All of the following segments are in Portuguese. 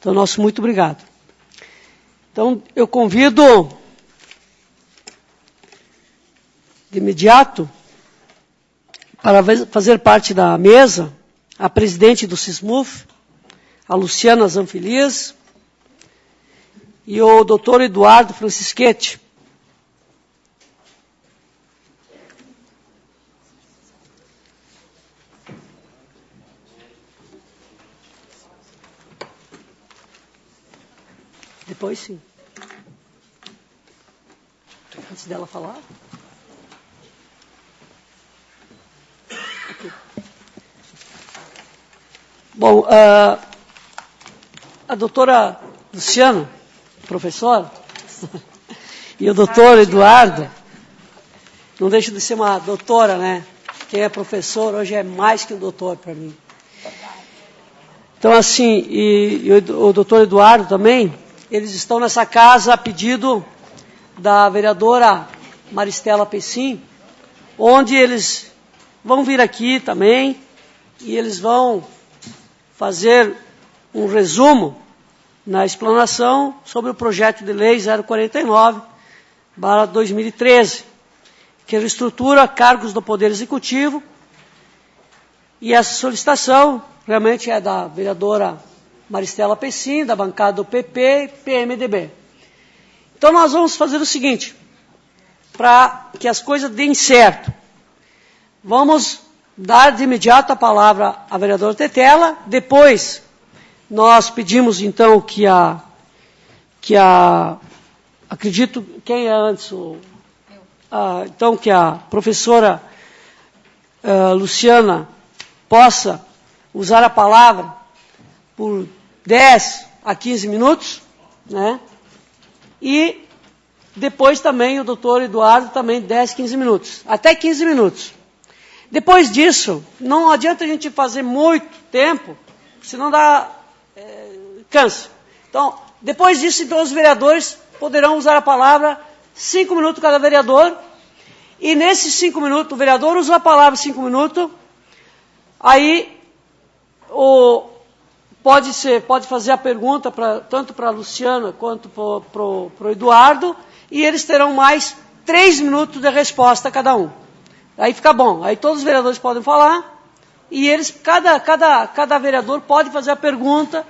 Então, nosso muito obrigado. Então, eu convido, de imediato, para fazer parte da mesa, a presidente do SISMUF, a Luciana Zanfeliz, e o doutor Eduardo Francischetti. Depois sim. Antes dela falar. Okay. Bom, a doutora Luciana, professora, e o doutor Eduardo, não deixa de ser uma doutora, né? Quem é professor hoje é mais que um doutor para mim. Então, assim, e o doutor Eduardo também, eles estão nessa casa a pedido da vereadora Maristela Pessim, onde eles vão vir aqui também e eles vão fazer um resumo na explanação sobre o projeto de lei 049/2013, que reestrutura cargos do Poder Executivo, e essa solicitação realmente é da vereadora Maristela Pessim, da bancada do PP e PMDB. Então, nós vamos fazer o seguinte, para que as coisas deem certo. Vamos dar de imediato a palavra à vereadora Tetela, depois nós pedimos, então, acredito, quem é antes? Então, que a professora Luciana possa usar a palavra por 10 a 15 minutos, né? E depois também o doutor Eduardo também 10, 15 minutos, até 15 minutos. Depois disso, não adianta a gente fazer muito tempo, senão cansa. Então, depois disso, então, os vereadores poderão usar a palavra 5 minutos cada vereador, e nesses 5 minutos, o vereador usa a palavra 5 minutos, aí pode fazer a pergunta tanto para a Luciana quanto para o Eduardo, e eles terão mais 3 minutos de resposta cada um. Aí fica bom. Aí todos os vereadores podem falar, e eles, cada vereador pode fazer a pergunta,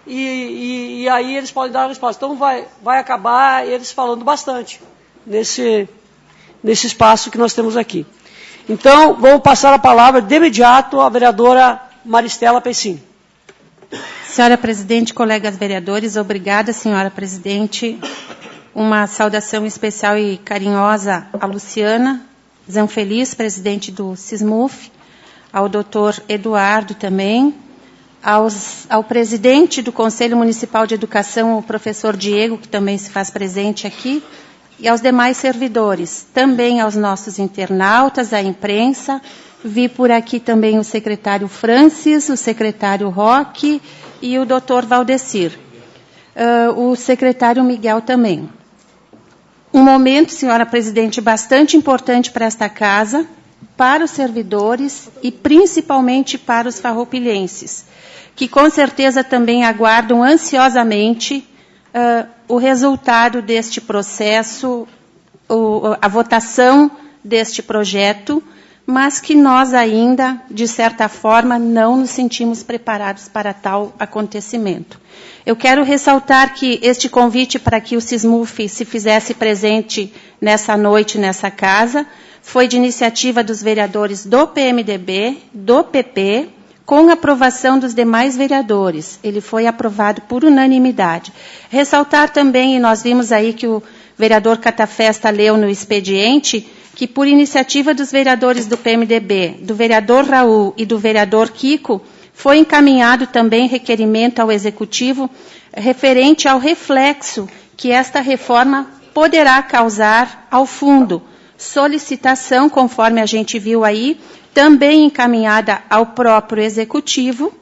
e aí eles podem dar a resposta. Então vai acabar eles falando bastante nesse espaço que nós temos aqui. Então, vou passar a palavra de imediato à vereadora Maristela Pessim. Senhora presidente, colegas vereadores, obrigada, senhora presidente. Uma saudação especial e carinhosa à Luciana Zanfeliz, presidente do SISMUF, ao doutor Eduardo também, ao presidente do Conselho Municipal de Educação, o professor Diego, que também se faz presente aqui, e aos demais servidores, também aos nossos internautas, à imprensa. Vi por aqui também o secretário Francis, o secretário Roque e o doutor Valdecir. O secretário Miguel também. Um momento, senhora presidente, bastante importante para esta casa, para os servidores e principalmente para os farroupilhenses, que com certeza também aguardam ansiosamente o resultado deste processo, a votação deste projeto, mas que nós ainda, de certa forma, não nos sentimos preparados para tal acontecimento. Eu quero ressaltar que este convite para que o SISMUF se fizesse presente nessa noite, nessa casa, foi de iniciativa dos vereadores do PMDB, do PP, com aprovação dos demais vereadores. Ele foi aprovado por unanimidade. Ressaltar também, e nós vimos aí que o vereador Catafesta leu no expediente, que por iniciativa dos vereadores do PMDB, do vereador Raul e do vereador Kiko, foi encaminhado também requerimento ao Executivo referente ao reflexo que esta reforma poderá causar ao fundo. Solicitação, conforme a gente viu aí, também encaminhada ao próprio Executivo,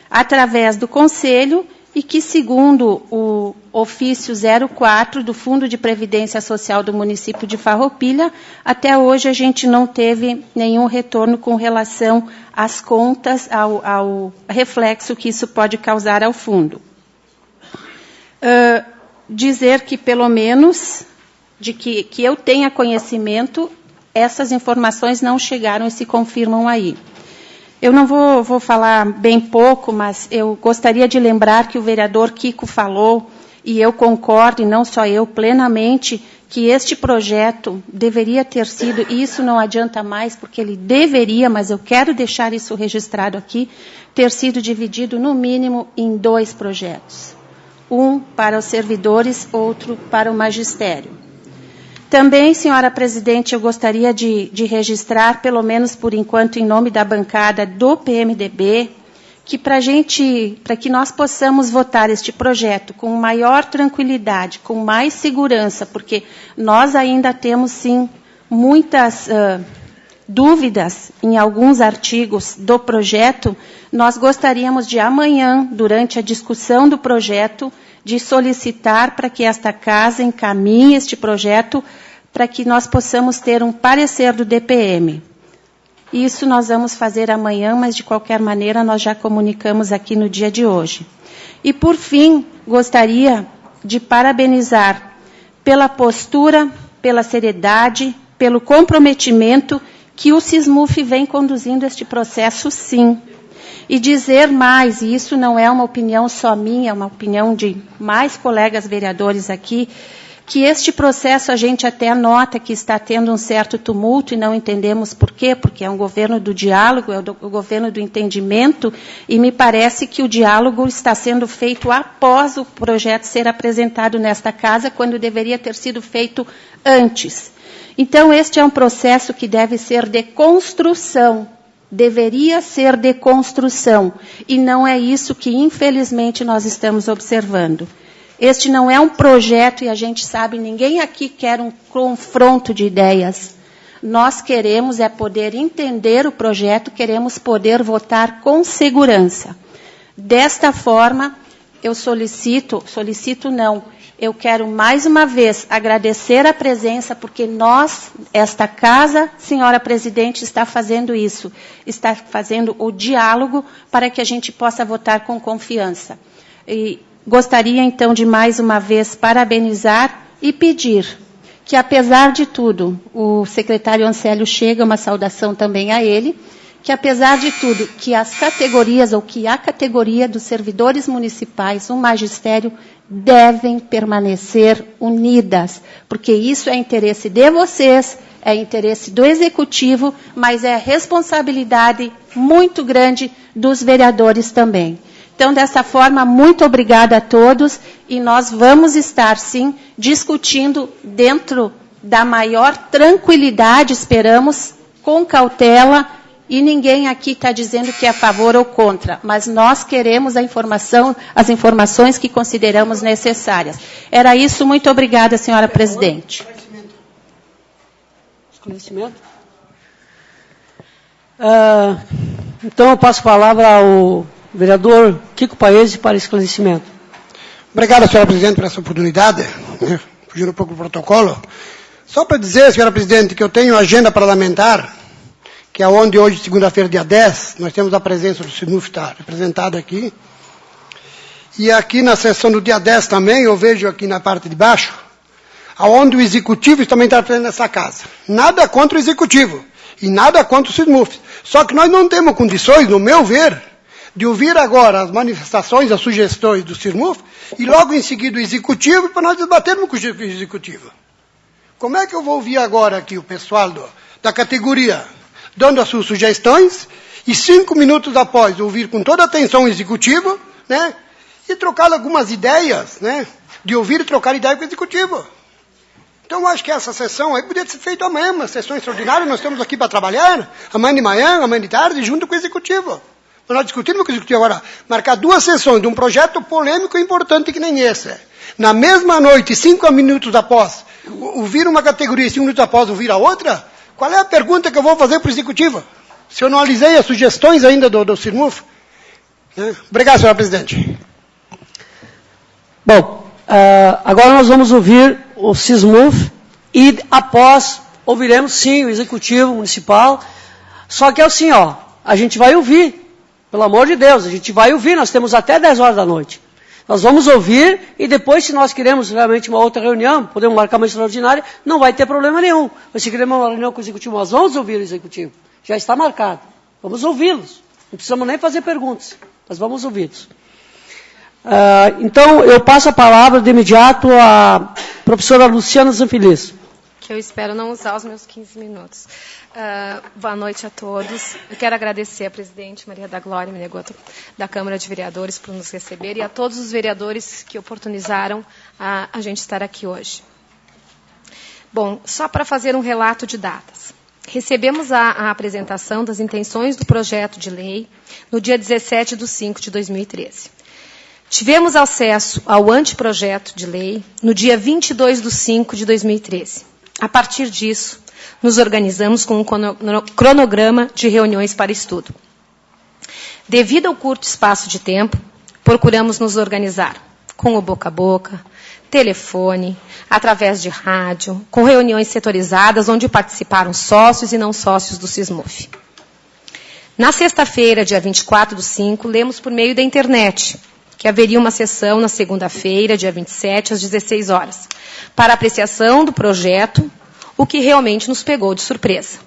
através do Conselho, e que, segundo o ofício 04 do Fundo de Previdência Social do município de Farroupilha, até hoje a gente não teve nenhum retorno com relação às contas, ao reflexo que isso pode causar ao fundo. Dizer que, pelo menos, de que eu tenha conhecimento, essas informações não chegaram e se confirmam aí. Eu não vou falar bem pouco, mas eu gostaria de lembrar que o vereador Kiko falou, e eu concordo, e não só eu, plenamente, que este projeto deveria ter sido, e isso não adianta mais, porque ele deveria, mas eu quero deixar isso registrado aqui, ter sido dividido, no mínimo, em 2 projetos. Um para os servidores, outro para o magistério. Também, senhora presidente, eu gostaria de registrar, pelo menos por enquanto, em nome da bancada do PMDB, que para que nós possamos votar este projeto com maior tranquilidade, com mais segurança, porque nós ainda temos, sim, muitas dúvidas em alguns artigos do projeto, nós gostaríamos de amanhã, durante a discussão do projeto, de solicitar para que esta casa encaminhe este projeto para que nós possamos ter um parecer do DPM. Isso nós vamos fazer amanhã, mas de qualquer maneira nós já comunicamos aqui no dia de hoje. E por fim, gostaria de parabenizar pela postura, pela seriedade, pelo comprometimento que o SISMUF vem conduzindo este processo, sim. E dizer mais, e isso não é uma opinião só minha, é uma opinião de mais colegas vereadores aqui, que este processo a gente até nota que está tendo um certo tumulto e não entendemos por quê, porque é um governo do diálogo, é o governo do entendimento, e me parece que o diálogo está sendo feito após o projeto ser apresentado nesta casa, quando deveria ter sido feito antes. Então, este é um processo que deve ser de construção, deveria ser de construção, e não é isso que, infelizmente, nós estamos observando. Este não é um projeto, e a gente sabe, ninguém aqui quer um confronto de ideias. Nós queremos é poder entender o projeto, queremos poder votar com segurança. Desta forma, eu eu quero mais uma vez agradecer a presença, porque nós, esta casa, senhora presidente, está fazendo isso, está fazendo o diálogo para que a gente possa votar com confiança. E gostaria, então, de mais uma vez parabenizar e pedir que, apesar de tudo, o secretário Ancélio chega, uma saudação também a ele, que, apesar de tudo, que as categorias, ou que a categoria dos servidores municipais, o magistério, devem permanecer unidas, porque isso é interesse de vocês, é interesse do Executivo, mas é responsabilidade muito grande dos vereadores também. Então, dessa forma, muito obrigada a todos, e nós vamos estar, sim, discutindo dentro da maior tranquilidade, esperamos, com cautela, e ninguém aqui está dizendo que é a favor ou contra, mas nós queremos as informações que consideramos necessárias. Era isso, muito obrigada, senhora presidente. Esclarecimento? Então, eu passo a palavra ao vereador Kiko Paese para esclarecimento. Obrigado, senhora presidente, por essa oportunidade, fugindo um pouco do protocolo. Só para dizer, senhora presidente, que eu tenho agenda parlamentar, que é onde hoje, segunda-feira, dia 10, nós temos a presença do SISMUF, está representado aqui. E aqui na sessão do dia 10 também, eu vejo aqui na parte de baixo, aonde o Executivo também está presente nessa casa. Nada contra o Executivo e nada contra o SISMUF. Só que nós não temos condições, no meu ver, de ouvir agora as manifestações, as sugestões do SISMUF e logo em seguida o Executivo para nós debatermos com o Executivo. Como é que eu vou ouvir agora aqui o pessoal da categoria dando as suas sugestões, e 5 minutos após ouvir com toda atenção o Executivo, né, e trocar algumas ideias, né, de ouvir e trocar ideia com o Executivo. Então, eu acho que essa sessão aí podia ser feita amanhã, uma sessão extraordinária, nós estamos aqui para trabalhar, amanhã de manhã, amanhã de tarde, junto com o Executivo. Nós discutimos com o Executivo agora, marcar 2 sessões de um projeto polêmico e importante que nem esse. Na mesma noite, 5 minutos após ouvir uma categoria e 5 minutos após ouvir a outra, qual é a pergunta que eu vou fazer para o Executivo? Se eu não analisei as sugestões ainda do SISMUF? Obrigado, senhora presidente. Bom, agora nós vamos ouvir o SISMUF e após ouviremos sim o Executivo Municipal. Só que é assim, a gente vai ouvir, pelo amor de Deus, a gente vai ouvir, nós temos até 10 horas da noite. Nós vamos ouvir e depois, se nós queremos realmente uma outra reunião, podemos marcar uma extraordinária, não vai ter problema nenhum. Mas se queremos uma reunião com o Executivo, nós vamos ouvir o Executivo. Já está marcado. Vamos ouvi-los. Não precisamos nem fazer perguntas, mas vamos ouvi-los. Então, eu passo a palavra de imediato à professora Luciana Zanfeliz. Que eu espero não usar os meus 15 minutos. Boa noite a todos. Eu quero agradecer à presidente Maria da Glória Menegoto, da Câmara de Vereadores, por nos receber, e a todos os vereadores que oportunizaram a gente estar aqui hoje. Bom, só para fazer um relato de datas. Recebemos a apresentação das intenções do projeto de lei no dia 17/5/2013. Tivemos acesso ao anteprojeto de lei no dia 22/5/2013. A partir disso, nos organizamos com um cronograma de reuniões para estudo. Devido ao curto espaço de tempo, procuramos nos organizar com o boca a boca, telefone, através de rádio, com reuniões setorizadas onde participaram sócios e não sócios do SISMUF. Na sexta-feira, dia 24/5, lemos por meio da internet que haveria uma sessão na segunda-feira, dia 27, às 16 horas, para apreciação do projeto, o que realmente nos pegou de surpresa.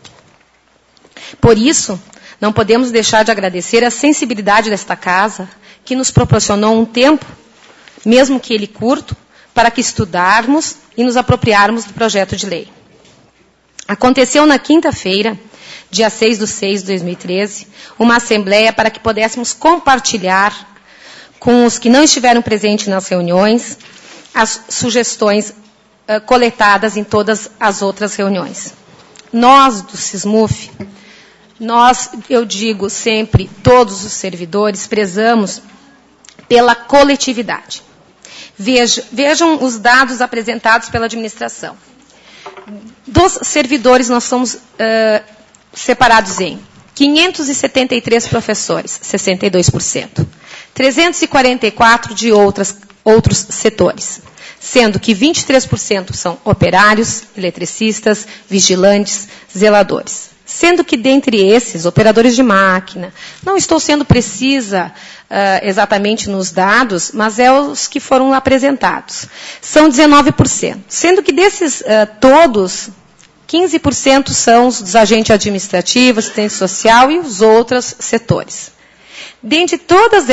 Por isso, não podemos deixar de agradecer a sensibilidade desta casa, que nos proporcionou um tempo, mesmo que ele curto, para que estudarmos e nos apropriarmos do projeto de lei. Aconteceu na quinta-feira, dia 6/6/2013, uma assembleia para que pudéssemos compartilhar com os que não estiveram presentes nas reuniões as sugestões coletadas em todas as outras reuniões. Nós, do SISMUF, eu digo sempre, todos os servidores, prezamos pela coletividade. Vejam os dados apresentados pela administração. Dos servidores, nós somos separados em 573 professores, 62%. 344 de outros setores, sendo que 23% são operários, eletricistas, vigilantes, zeladores. Sendo que, dentre esses, operadores de máquina, não estou sendo precisa exatamente nos dados, mas é os que foram apresentados. São 19%. Sendo que desses todos, 15% são os agentes administrativos, assistente social e os outros setores. Dentre todos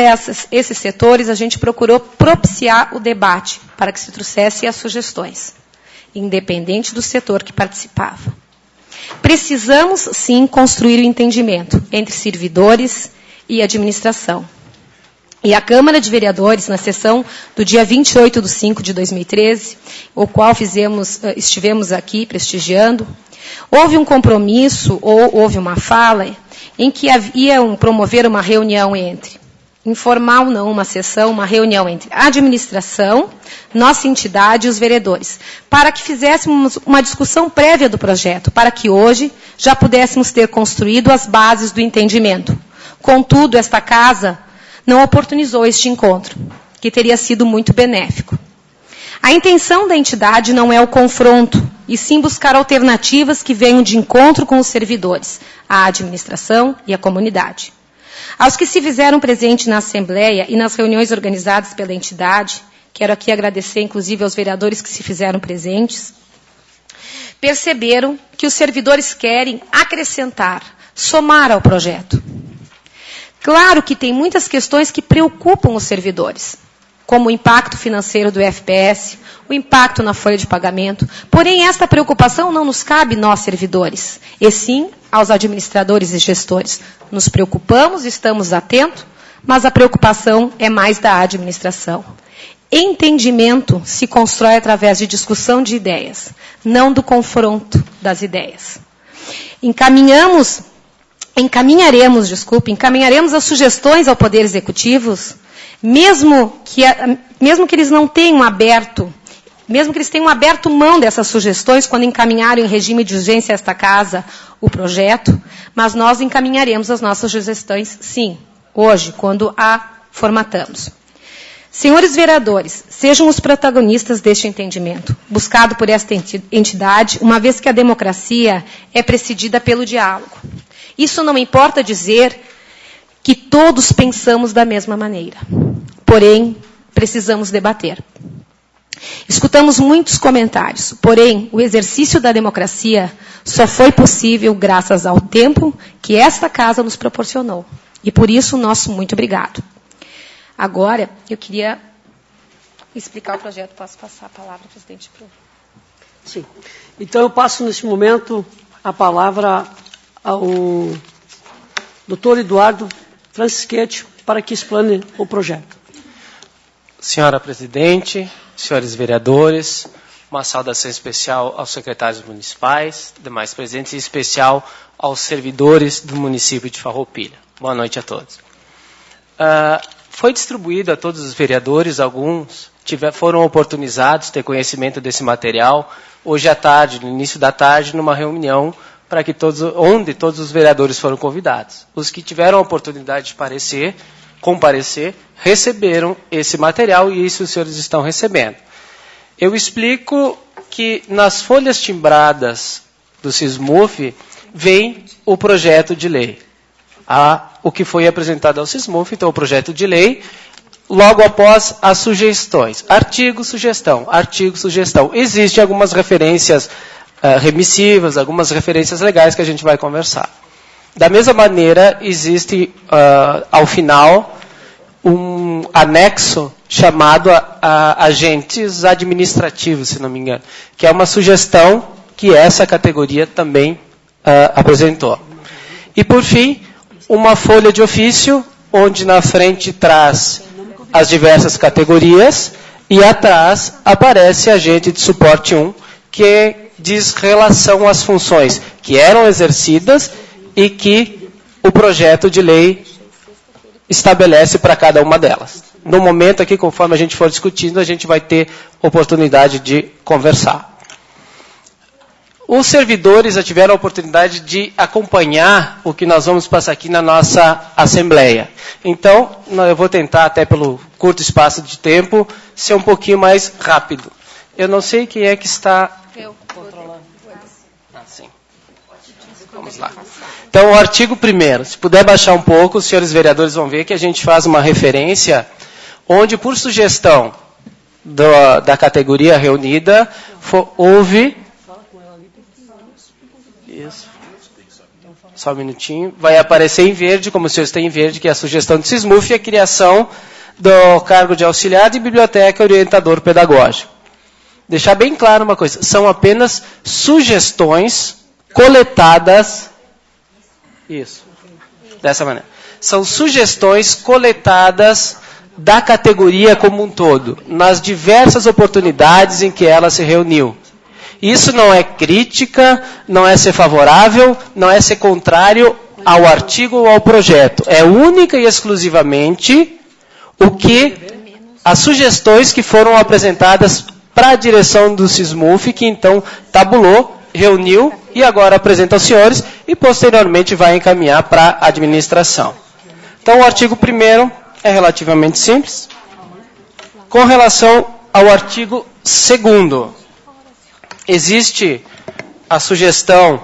esses setores, a gente procurou propiciar o debate para que se trouxesse as sugestões, independente do setor que participava. Precisamos, sim, construir o entendimento entre servidores e administração. E a Câmara de Vereadores, na sessão do dia 28/5/2013, o qual estivemos aqui prestigiando, houve um compromisso, ou houve uma fala, em que iam promover uma reunião informal não, uma sessão, uma reunião entre a administração, nossa entidade e os vereadores, para que fizéssemos uma discussão prévia do projeto, para que hoje já pudéssemos ter construído as bases do entendimento. Contudo, esta casa não oportunizou este encontro, que teria sido muito benéfico. A intenção da entidade não é o confronto, e sim buscar alternativas que venham de encontro com os servidores, a administração e a comunidade. Aos que se fizeram presentes na Assembleia e nas reuniões organizadas pela entidade, quero aqui agradecer, inclusive, aos vereadores que se fizeram presentes, perceberam que os servidores querem acrescentar, somar ao projeto. Claro que tem muitas questões que preocupam os servidores, como o impacto financeiro do FPS, o impacto na folha de pagamento. Porém, esta preocupação não nos cabe nós, servidores, e sim aos administradores e gestores. Nos preocupamos, estamos atentos, mas a preocupação é mais da administração. Entendimento se constrói através de discussão de ideias, não do confronto das ideias. Encaminharemos as sugestões ao Poder Executivo, mesmo que eles não tenham aberto, mesmo que eles tenham aberto mão dessas sugestões quando encaminharem em regime de urgência a esta casa o projeto, mas nós encaminharemos as nossas sugestões, sim, hoje, quando a formatamos. Senhores vereadores, sejam os protagonistas deste entendimento, buscado por esta entidade, uma vez que a democracia é presidida pelo diálogo. Isso não importa dizer que todos pensamos da mesma maneira. Porém, precisamos debater. Escutamos muitos comentários, porém, o exercício da democracia só foi possível graças ao tempo que esta casa nos proporcionou. E por isso, nosso muito obrigado. Agora, eu queria explicar o projeto. Posso passar a palavra, presidente? Sim. Então, eu passo, nesse momento, a palavra ao Dr. Eduardo Francischetti para que explane o projeto. Senhora Presidente, senhores vereadores, uma saudação especial aos secretários municipais, demais presentes, e especial aos servidores do município de Farroupilha. Boa noite a todos. Foi distribuído a todos os vereadores, alguns foram oportunizados ter conhecimento desse material hoje à tarde, no início da tarde, numa reunião para que onde todos os vereadores foram convidados. Os que tiveram a oportunidade de comparecer, receberam esse material e isso os senhores estão recebendo. Eu explico que nas folhas timbradas do SISMUF vem o projeto de lei. O que foi apresentado ao SISMUF, então o projeto de lei, logo após as sugestões. Artigo, sugestão, artigo, sugestão. Existem algumas referências remissivas, algumas referências legais que a gente vai conversar. Da mesma maneira, existe, ao final, um anexo chamado agentes administrativos, se não me engano, que é uma sugestão que essa categoria também apresentou. E, por fim, uma folha de ofício, onde na frente traz as diversas categorias e atrás aparece agente de suporte 1, que diz relação às funções que eram exercidas e que o projeto de lei estabelece para cada uma delas. No momento aqui, conforme a gente for discutindo, a gente vai ter oportunidade de conversar. Os servidores já tiveram a oportunidade de acompanhar o que nós vamos passar aqui na nossa Assembleia. Então, eu vou tentar, até pelo curto espaço de tempo, ser um pouquinho mais rápido. Eu não sei quem é que está controlando. Sim. Vamos lá. Então, o artigo 1º, se puder baixar um pouco, os senhores vereadores vão ver que a gente faz uma referência onde, por sugestão da categoria reunida, houve... Isso. Só um minutinho. Vai aparecer em verde, como os senhores têm em verde, que é a sugestão do SISMUF e a criação do cargo de auxiliar de biblioteca orientador pedagógico. Deixar bem claro uma coisa, são apenas sugestões coletadas, isso, dessa maneira. São sugestões coletadas da categoria como um todo, nas diversas oportunidades em que ela se reuniu. Isso não é crítica, não é ser favorável, não é ser contrário ao artigo ou ao projeto. É única e exclusivamente as sugestões que foram apresentadas para a direção do SISMUF, que então tabulou, reuniu e agora apresenta aos senhores e posteriormente vai encaminhar para a administração. Então o artigo 1º é relativamente simples. Com relação ao artigo 2º, existe a sugestão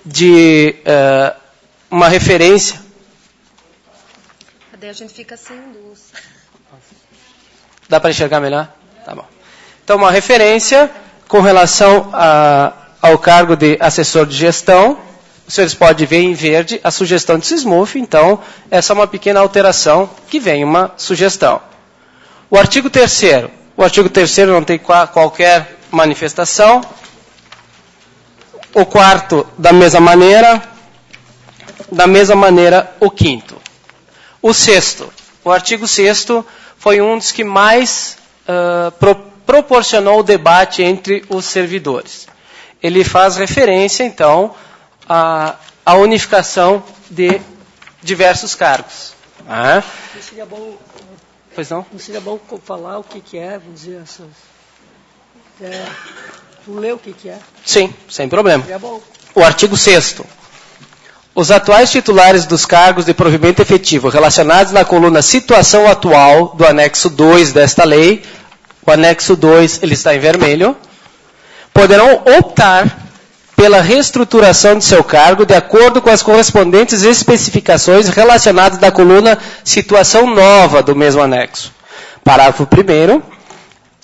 de uma referência. Daí a gente fica sem luz. Dá para enxergar melhor? Tá bom. Então, uma referência com relação ao cargo de assessor de gestão. Os senhores podem ver em verde a sugestão de SISMUF. Então, essa é uma pequena alteração que vem uma sugestão. O artigo 3º. O artigo 3º não tem qualquer manifestação. O 4º, da mesma maneira. Da mesma maneira, o 5º. O 6º. O artigo 6º foi um dos que mais proporcionou o debate entre os servidores. Ele faz referência, então, à unificação de diversos cargos. Não seria bom, pois não? Não seria bom falar o que é, vamos dizer, tu lê o que é? Sim, sem problema. Seria bom. O artigo 6º. Os atuais titulares dos cargos de provimento efetivo relacionados na coluna situação atual do anexo 2 desta lei, o anexo 2 ele está em vermelho, poderão optar pela reestruturação de seu cargo de acordo com as correspondentes especificações relacionadas na coluna situação nova do mesmo anexo, Parágrafo 1º.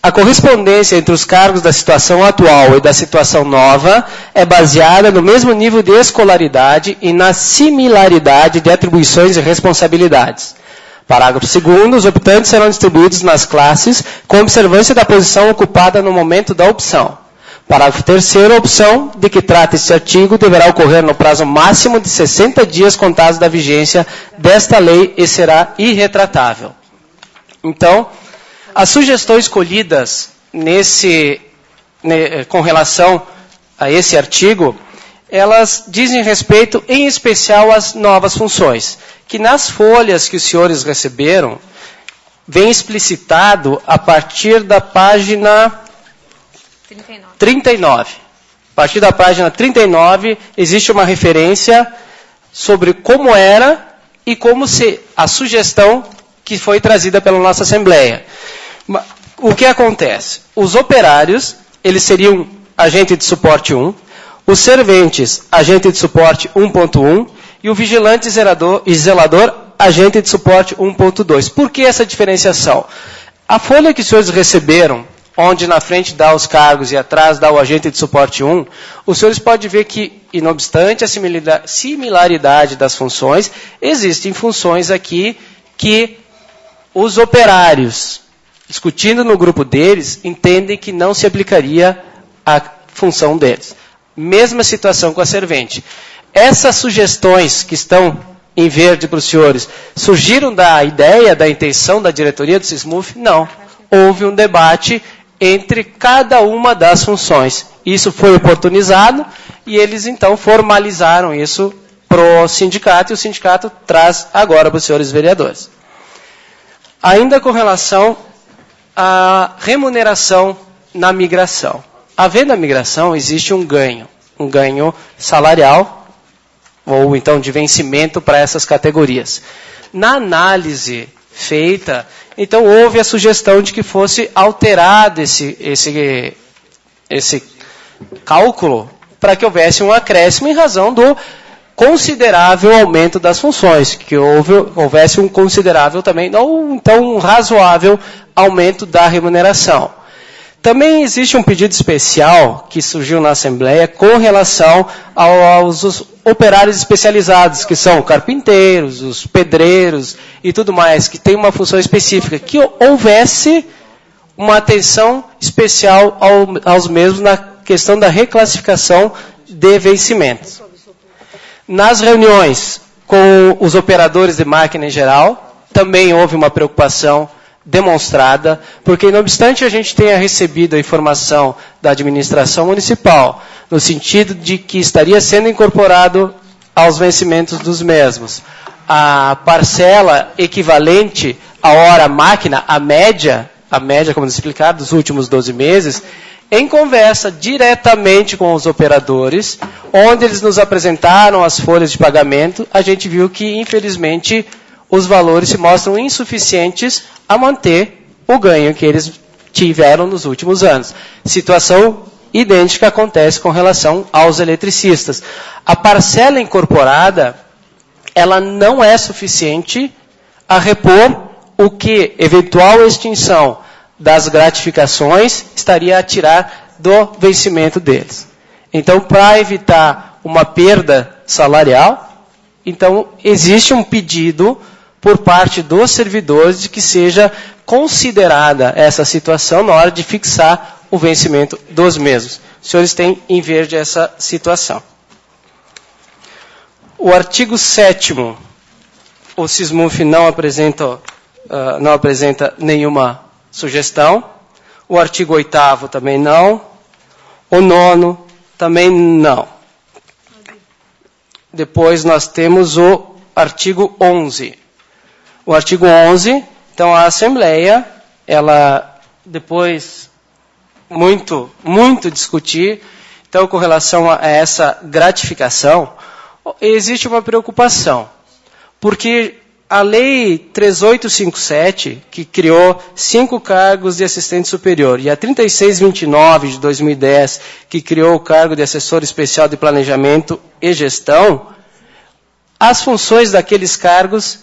A correspondência entre os cargos da situação atual e da situação nova é baseada no mesmo nível de escolaridade e na similaridade de atribuições e responsabilidades. Parágrafo 2º. Os optantes serão distribuídos nas classes com observância da posição ocupada no momento da opção. Parágrafo 3º. A opção de que trata este artigo deverá ocorrer no prazo máximo de 60 dias contados da vigência desta lei e será irretratável. Então, as sugestões colhidas com relação a esse artigo, elas dizem respeito, em especial, às novas funções, que nas folhas que os senhores receberam, vem explicitado a partir da página 39. A partir da página 39, existe uma referência sobre como era e como a sugestão que foi trazida pela nossa Assembleia. O que acontece? Os operários, eles seriam agente de suporte 1, os serventes, agente de suporte 1.1, e o vigilante e zelador, agente de suporte 1.2. Por que essa diferenciação? A folha que os senhores receberam, onde na frente dá os cargos e atrás dá o agente de suporte 1, os senhores podem ver que, e não obstante a similaridade das funções, existem funções aqui que os operários, discutindo no grupo deles, entendem que não se aplicaria a função deles. Mesma situação com a servente. Essas sugestões que estão em verde para os senhores, surgiram da ideia, da intenção da diretoria do SISMUF? Não. Houve um debate entre cada uma das funções. Isso foi oportunizado e eles, então, formalizaram isso para o sindicato, e o sindicato traz agora para os senhores vereadores. Ainda com relação à remuneração na migração. Havendo a migração, existe um ganho salarial, ou então de vencimento para essas categorias. Na análise feita, então houve a sugestão de que fosse alterado esse cálculo para que houvesse um acréscimo em razão do considerável aumento das funções, que houvesse um considerável também, ou então um razoável aumento da remuneração. Também existe um pedido especial que surgiu na Assembleia com relação aos operários especializados, que são carpinteiros, os pedreiros e tudo mais, que tem uma função específica, que houvesse uma atenção especial aos mesmos na questão da reclassificação de vencimentos. Nas reuniões com os operadores de máquina em geral, também houve uma preocupação demonstrada, porque não obstante a gente tenha recebido a informação da administração municipal, no sentido de que estaria sendo incorporado aos vencimentos dos mesmos a parcela equivalente à hora máquina, a média, como explicar, dos últimos 12 meses, em conversa diretamente com os operadores, onde eles nos apresentaram as folhas de pagamento, a gente viu que, infelizmente, os valores se mostram insuficientes a manter o ganho que eles tiveram nos últimos anos. Situação idêntica acontece com relação aos eletricistas. A parcela incorporada, ela não é suficiente a repor o que eventual extinção das gratificações estaria a tirar do vencimento deles. Então, para evitar uma perda salarial, então existe um pedido por parte dos servidores de que seja considerada essa situação na hora de fixar o vencimento dos mesmos. Os senhores têm em verde essa situação. O artigo 7º, o SISMUF não apresenta nenhuma sugestão. O artigo 8º também não. O 9º também não. Depois nós temos o artigo 11. O artigo 11, então a Assembleia, ela depois muito discutir, então com relação a essa gratificação, existe uma preocupação, porque a Lei 3857, que criou 5 cargos de assistente superior, e a 3629 de 2010, que criou o cargo de assessor especial de planejamento e gestão, as funções daqueles cargos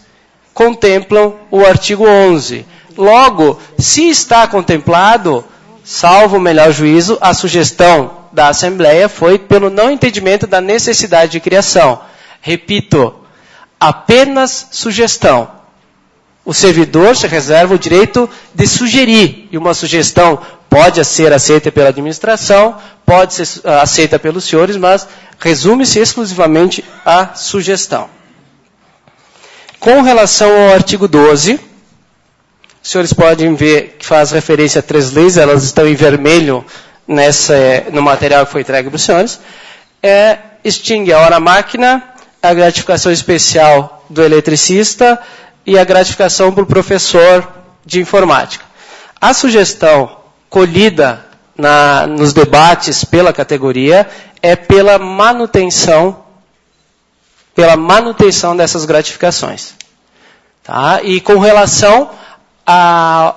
contemplam o artigo 11. Logo, se está contemplado, salvo o melhor juízo, a sugestão da Assembleia foi pelo não entendimento da necessidade de criação. Repito, apenas sugestão. O servidor se reserva o direito de sugerir, e uma sugestão pode ser aceita pela administração, pode ser aceita pelos senhores, mas resume-se exclusivamente à sugestão. Com relação ao artigo 12, os senhores podem ver que faz referência a 3 leis, elas estão em vermelho no material que foi entregue para os senhores. Extingue a hora-máquina, a gratificação especial do eletricista e a gratificação para o professor de informática. A sugestão colhida nos debates pela categoria é pela manutenção dessas gratificações. Tá? E com relação à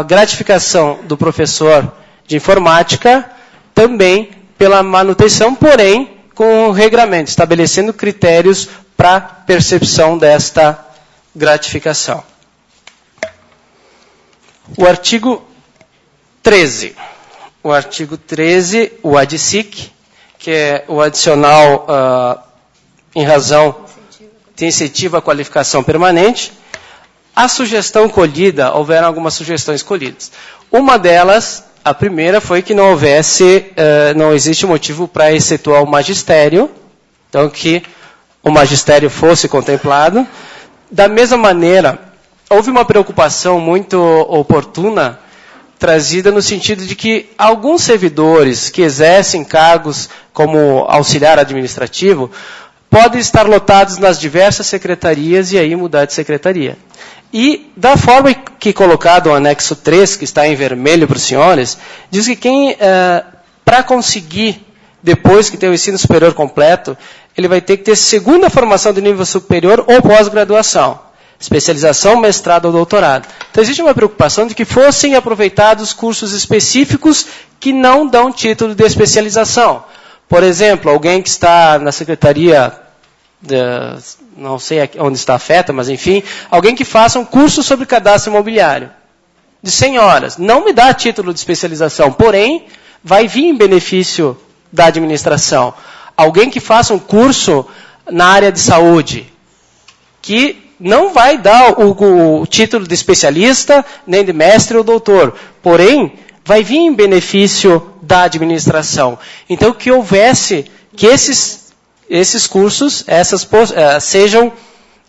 gratificação do professor de informática, também pela manutenção, porém com regramento, estabelecendo critérios para percepção desta gratificação. O artigo 13. O artigo 13, o ADSIC, que é o adicional em razão de incentivo à qualificação permanente. A sugestão colhida, houveram algumas sugestões colhidas. Uma delas, a primeira, foi que não existe motivo para excetuar o magistério, então que o magistério fosse contemplado. Da mesma maneira, houve uma preocupação muito oportuna, trazida no sentido de que alguns servidores que exercem cargos como auxiliar administrativo podem estar lotados nas diversas secretarias e aí mudar de secretaria. E, da forma que colocado o anexo 3, que está em vermelho para os senhores, diz que quem, para conseguir, depois que tem o ensino superior completo, ele vai ter que ter segunda formação de nível superior ou pós-graduação. Especialização, mestrado ou doutorado. Então, existe uma preocupação de que fossem aproveitados cursos específicos que não dão título de especialização. Por exemplo, alguém que está na secretaria, não sei onde está a FETA, mas enfim, alguém que faça um curso sobre cadastro imobiliário, de 100 horas. Não me dá título de especialização, porém, vai vir em benefício da administração. Alguém que faça um curso na área de saúde, que não vai dar o título de especialista, nem de mestre ou doutor, porém, vai vir em benefício da administração. Então, que esses cursos sejam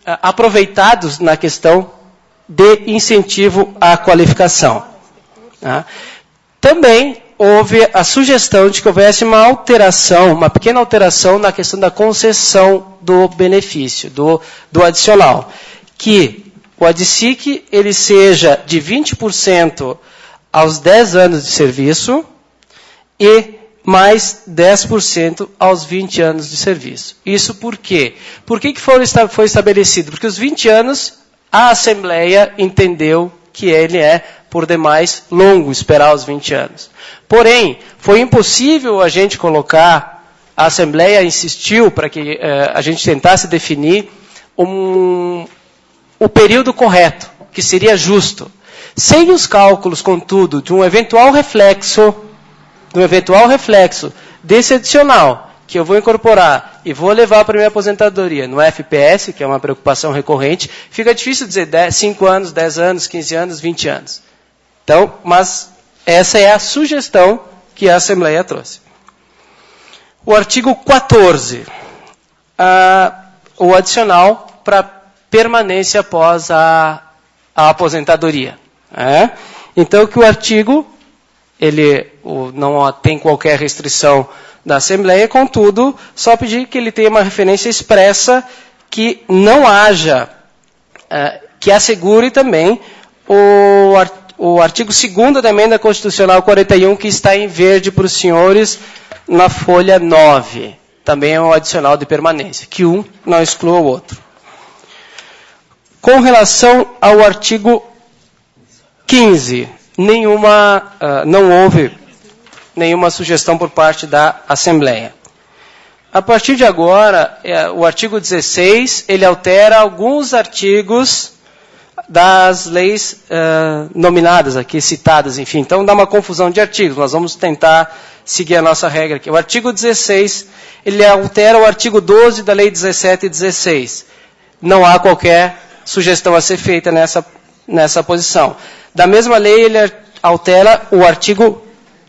aproveitados na questão de incentivo à qualificação. Tá? Também houve a sugestão de que houvesse uma pequena alteração na questão da concessão do benefício, do adicional. Que o ADSIC ele seja de 20% aos 10 anos de serviço e mais 10% aos 20 anos de serviço. Isso por quê? Por que foi estabelecido? Porque os 20 anos, a Assembleia entendeu que ele é, por demais, longo esperar os 20 anos. Porém, foi impossível a gente colocar, a Assembleia insistiu para que a gente tentasse definir o período correto, que seria justo. Sem os cálculos, contudo, de um eventual reflexo desse adicional, que eu vou incorporar e vou levar para a minha aposentadoria no FPS, que é uma preocupação recorrente, fica difícil dizer 5 anos, 10 anos, 15 anos, 20 anos. Então, mas essa é a sugestão que a Assembleia trouxe. O artigo 14, o adicional para permanência após a aposentadoria. Então, que o artigo não tem qualquer restrição da Assembleia, contudo, só pedir que ele tenha uma referência expressa que não haja, que assegure também o artigo 2º da Emenda Constitucional 41, que está em verde para os senhores na folha 9. Também é um adicional de permanência, que um não exclua o outro. Com relação ao artigo 15, não houve nenhuma sugestão por parte da Assembleia. A partir de agora, o artigo 16, ele altera alguns artigos das leis nominadas aqui, citadas, enfim. Então, dá uma confusão de artigos. Nós vamos tentar seguir a nossa regra aqui. O artigo 16, ele altera o artigo 12 da lei 1716. Não há qualquer sugestão a ser feita nessa posição. Da mesma lei, ele altera o artigo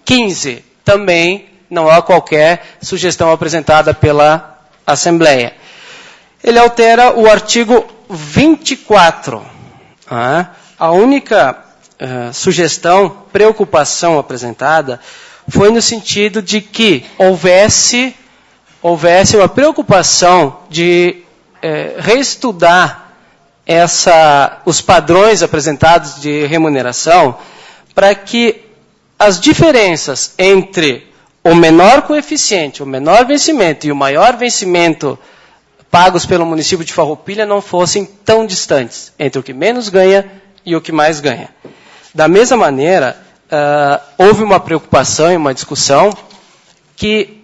15. Também não há qualquer sugestão apresentada pela Assembleia. Ele altera o artigo 24. A única sugestão, preocupação apresentada foi no sentido de que houvesse uma preocupação de reestudar os padrões apresentados de remuneração para que as diferenças entre o menor coeficiente, o menor vencimento e o maior vencimento pagos pelo município de Farroupilha não fossem tão distantes entre o que menos ganha e o que mais ganha. Da mesma maneira, houve uma preocupação e uma discussão que,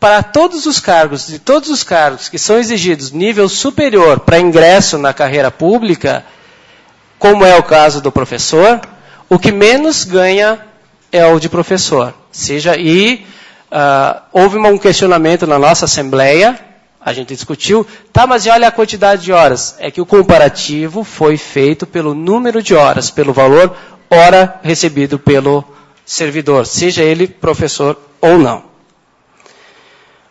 para todos os cargos que são exigidos nível superior para ingresso na carreira pública, como é o caso do professor, o que menos ganha é o de professor. Houve um questionamento na nossa Assembleia, a gente discutiu, mas e olha a quantidade de horas? É que o comparativo foi feito pelo número de horas, pelo valor hora recebido pelo servidor, seja ele professor ou não.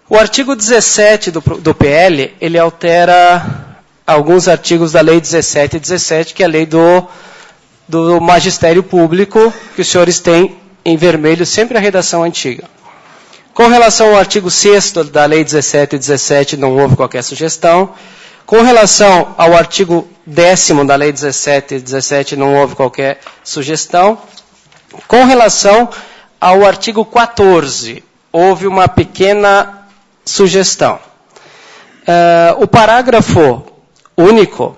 O artigo 17 do PL, ele altera alguns artigos da lei 1717, que é a lei do magistério público, que os senhores têm em vermelho, sempre a redação antiga. Com relação ao artigo 6º da lei 1717, não houve qualquer sugestão. Com relação ao artigo 10º da lei 1717, não houve qualquer sugestão. Com relação ao artigo 14, houve uma pequena sugestão. O parágrafo único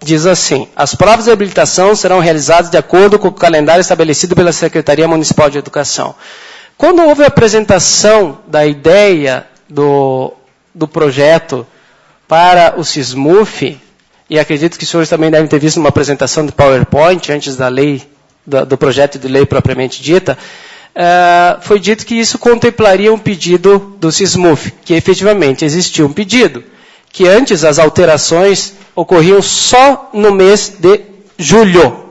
diz assim: as provas de habilitação serão realizadas de acordo com o calendário estabelecido pela Secretaria Municipal de Educação. Quando houve a apresentação da ideia do projeto para o SISMUF, e acredito que os senhores também devem ter visto uma apresentação de PowerPoint antes da lei, do projeto de lei propriamente dita, foi dito que isso contemplaria um pedido do SISMUF, que efetivamente existia um pedido, que antes as alterações ocorriam só no mês de julho.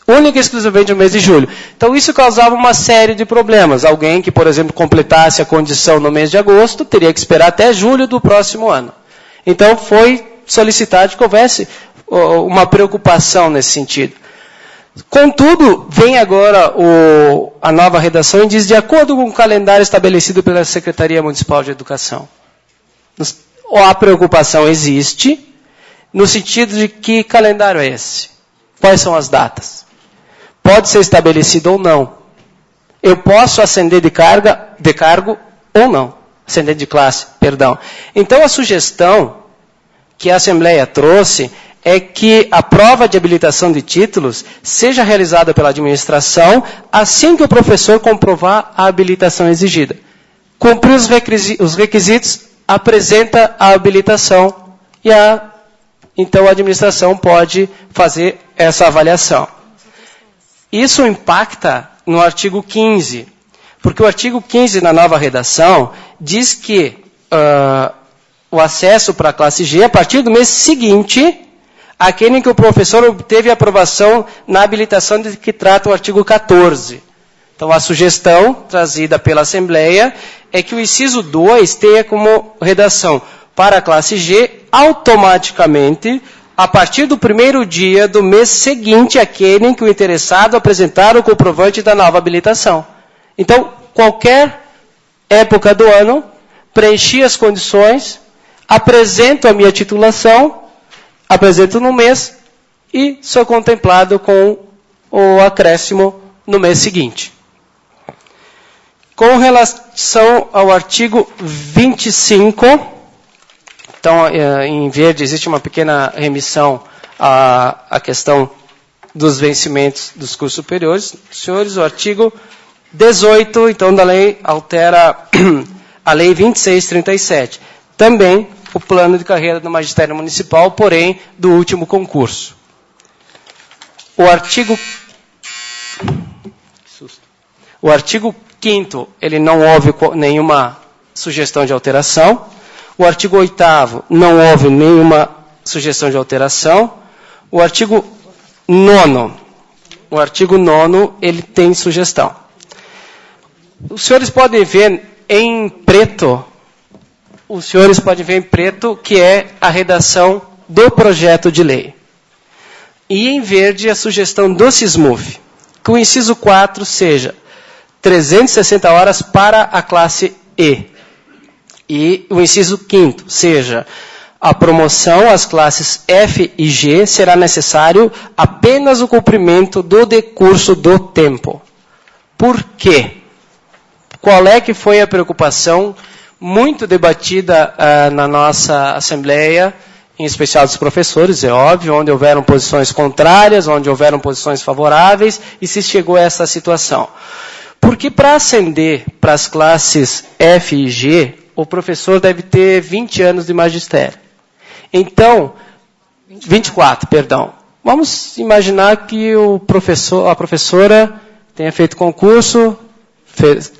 Única e exclusivamente no mês de julho. Então, isso causava uma série de problemas. Alguém que, por exemplo, completasse a condição no mês de agosto, teria que esperar até julho do próximo ano. Então, foi solicitado que houvesse uma preocupação nesse sentido. Contudo, vem agora a nova redação e diz: de acordo com o calendário estabelecido pela Secretaria Municipal de Educação. A preocupação existe, no sentido de que calendário é esse? Quais são as datas? Pode ser estabelecido ou não. Eu posso ascender de cargo ou não. Ascender de classe, perdão. Então, a sugestão que a Assembleia trouxe é que a prova de habilitação de títulos seja realizada pela administração assim que o professor comprovar a habilitação exigida. Cumprir os requisitos, apresenta a habilitação e então a administração pode fazer essa avaliação. Isso impacta no artigo 15, porque o artigo 15, na nova redação, diz que o acesso para a classe G, a partir do mês seguinte, aquele em que o professor obteve aprovação na habilitação de que trata o artigo 14. Então, a sugestão trazida pela Assembleia é que o inciso 2 tenha como redação: para a classe G, automaticamente, a partir do primeiro dia do mês seguinte àquele em que o interessado apresentar o comprovante da nova habilitação. Então, qualquer época do ano, preenchi as condições, apresento a minha titulação, apresento no mês e sou contemplado com o acréscimo no mês seguinte. Com relação ao artigo 25... Então, em verde, existe uma pequena remissão à questão dos vencimentos dos cursos superiores. Senhores, o artigo 18, então, da lei altera a lei 2637. Também o plano de carreira do magistério municipal, porém, do último concurso. O artigo 5º, ele não houve nenhuma sugestão de alteração. O artigo 8º, não houve nenhuma sugestão de alteração. O artigo 9º, ele tem sugestão. Os senhores podem ver em preto, que é a redação do projeto de lei. E em verde, a sugestão do SISMUF, que o inciso 4 seja 360 horas para a classe E. E o inciso 5º seja a promoção às classes F e G será necessário apenas o cumprimento do decurso do tempo. Por quê? Qual é que foi a preocupação muito debatida na nossa Assembleia, em especial dos professores, é óbvio, onde houveram posições contrárias, onde houveram posições favoráveis, e se chegou a essa situação? Porque para ascender para as classes F e G, o professor deve ter 20 anos de magistério. Então, 24, perdão. Vamos imaginar que a professora tenha feito concurso,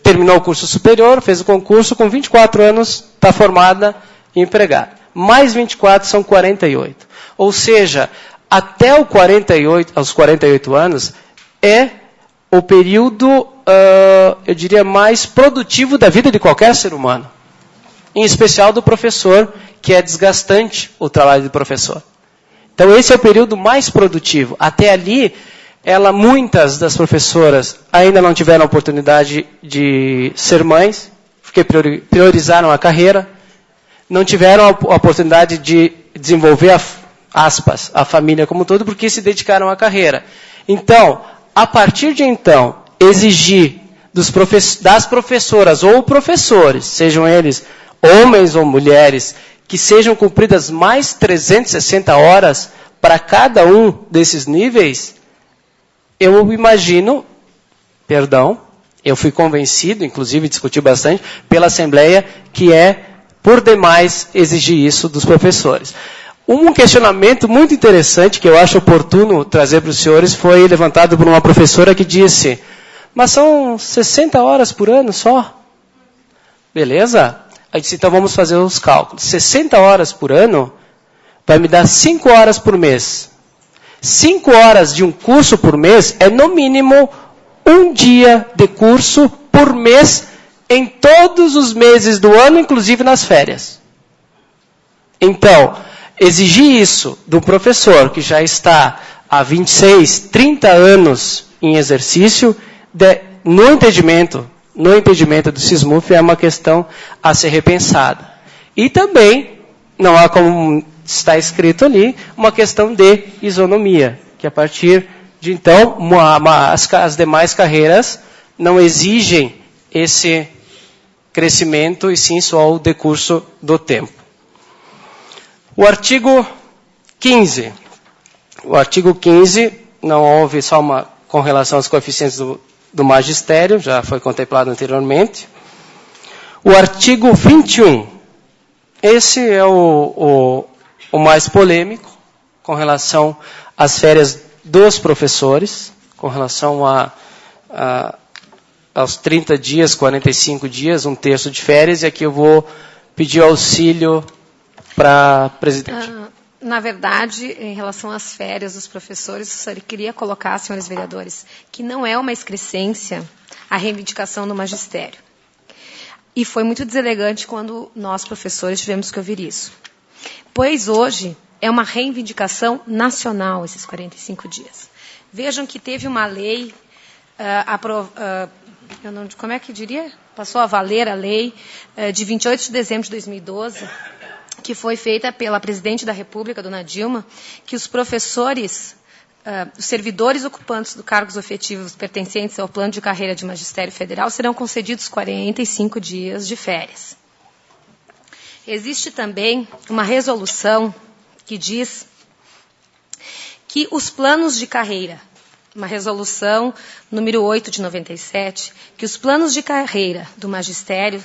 terminou o curso superior, fez o concurso, com 24 anos está formada e empregada. Mais 24 são 48. Ou seja, até aos 48 anos é o período, eu diria, mais produtivo da vida de qualquer ser humano. Em especial do professor, que é desgastante o trabalho do professor. Então, esse é o período mais produtivo. Até ali, muitas das professoras ainda não tiveram a oportunidade de ser mães, porque priorizaram a carreira, não tiveram a oportunidade de desenvolver, aspas, a família como um todo, porque se dedicaram à carreira. Então, a partir de então, exigir das professoras ou professores, sejam eles homens ou mulheres, que sejam cumpridas mais 360 horas para cada um desses níveis, eu imagino, eu fui convencido, inclusive discuti bastante, pela Assembleia, que é, por demais, exigir isso dos professores. Um questionamento muito interessante, que eu acho oportuno trazer para os senhores, foi levantado por uma professora que disse, mas são 60 horas por ano só? Beleza? Aí disse, então vamos fazer os cálculos. 60 horas por ano vai me dar 5 horas por mês. 5 horas de um curso por mês é, no mínimo, um dia de curso por mês em todos os meses do ano, inclusive nas férias. Então, exigir isso do professor que já está há 26, 30 anos em exercício, no entendimento do SISMUF, é uma questão a ser repensada. E também, não há como está escrito ali, uma questão de isonomia, que a partir de então, as demais carreiras não exigem esse crescimento, e sim só o decurso do tempo. O artigo 15. O artigo 15, não houve só com relação aos coeficientes do magistério, já foi contemplado anteriormente. O artigo 21. Esse é o mais polêmico, com relação às férias dos professores, com relação aos 30 dias, 45 dias, um terço de férias, e aqui eu vou pedir auxílio para a presidente. Na verdade, em relação às férias dos professores, eu queria colocar, senhores vereadores, que não é uma excrescência a reivindicação do magistério. E foi muito deselegante quando nós, professores, tivemos que ouvir isso. Pois hoje é uma reivindicação nacional esses 45 dias. Vejam que teve uma lei, como é que diria? Passou a valer a lei de 28 de dezembro de 2012, que foi feita pela presidente da República, dona Dilma, que os professores, os servidores ocupantes de cargos efetivos pertencentes ao plano de carreira de magistério federal serão concedidos 45 dias de férias. Existe também uma resolução que diz que os planos de carreira, uma resolução número 8 de 97, que os planos de carreira do magistério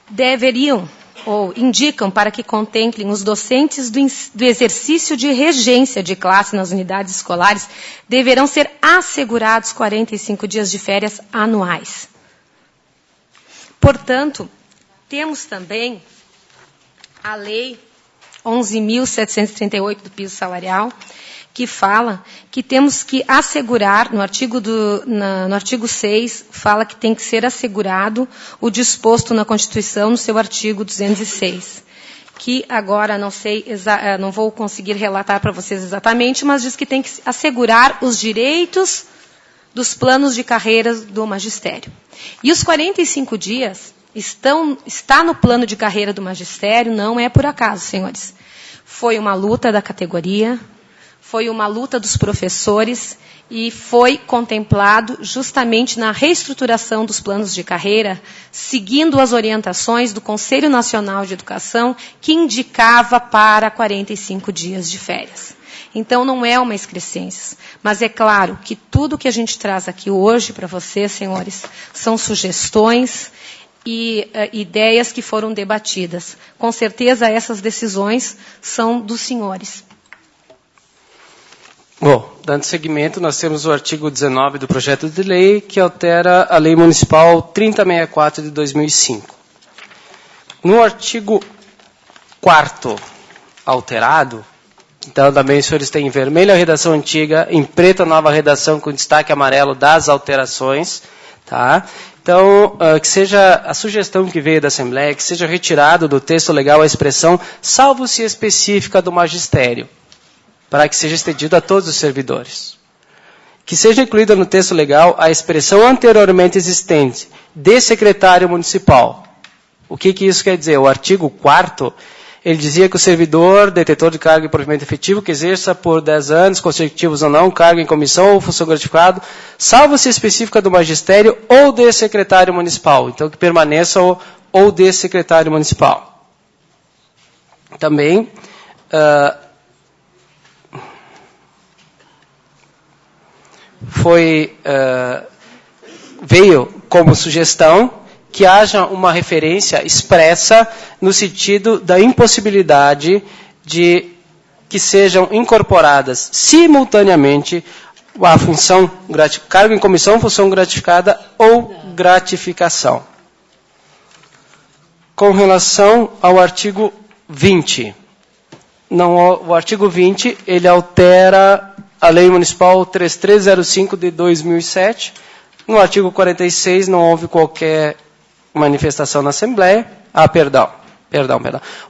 deveriam ou indicam para que contemplem os docentes do exercício de regência de classe nas unidades escolares deverão ser assegurados 45 dias de férias anuais. Portanto, temos também a Lei 11.738 do piso salarial, que fala que temos que assegurar, no artigo 6, fala que tem que ser assegurado o disposto na Constituição, no seu artigo 206, que agora não vou conseguir relatar para vocês exatamente, mas diz que tem que assegurar os direitos dos planos de carreira do magistério. E os 45 dias está no plano de carreira do magistério, não é por acaso, senhores. Foi uma luta da categoria, foi uma luta dos professores e foi contemplado justamente na reestruturação dos planos de carreira, seguindo as orientações do Conselho Nacional de Educação, que indicava para 45 dias de férias. Então, não é uma excrescência, mas é claro que tudo que a gente traz aqui hoje para vocês, senhores, são sugestões e ideias que foram debatidas. Com certeza, essas decisões são dos senhores. Bom, dando seguimento, nós temos o artigo 19 do projeto de lei, que altera a Lei Municipal 3064 de 2005. No artigo 4º alterado, então também os senhores têm em vermelho a redação antiga, em preto a nova redação com destaque amarelo das alterações, tá? Então, que seja a sugestão que veio da Assembleia, que seja retirado do texto legal a expressão salvo se específica do magistério, para que seja estendido a todos os servidores. Que seja incluída no texto legal a expressão anteriormente existente, de secretário municipal. O que isso quer dizer? O artigo 4º, ele dizia que o servidor, detentor de cargo e provimento efetivo, que exerça por 10 anos, consecutivos ou não, cargo em comissão ou função gratificado, salvo se específica do magistério ou de secretário municipal. Então, que permaneça ou de secretário municipal. Também, veio como sugestão que haja uma referência expressa no sentido da impossibilidade de que sejam incorporadas simultaneamente a função cargo em comissão, função gratificada ou gratificação. Com relação ao artigo 20, o artigo 20 ele altera a Lei Municipal 3305 de 2007. No artigo 46 não houve qualquer manifestação na Assembleia. Perdão.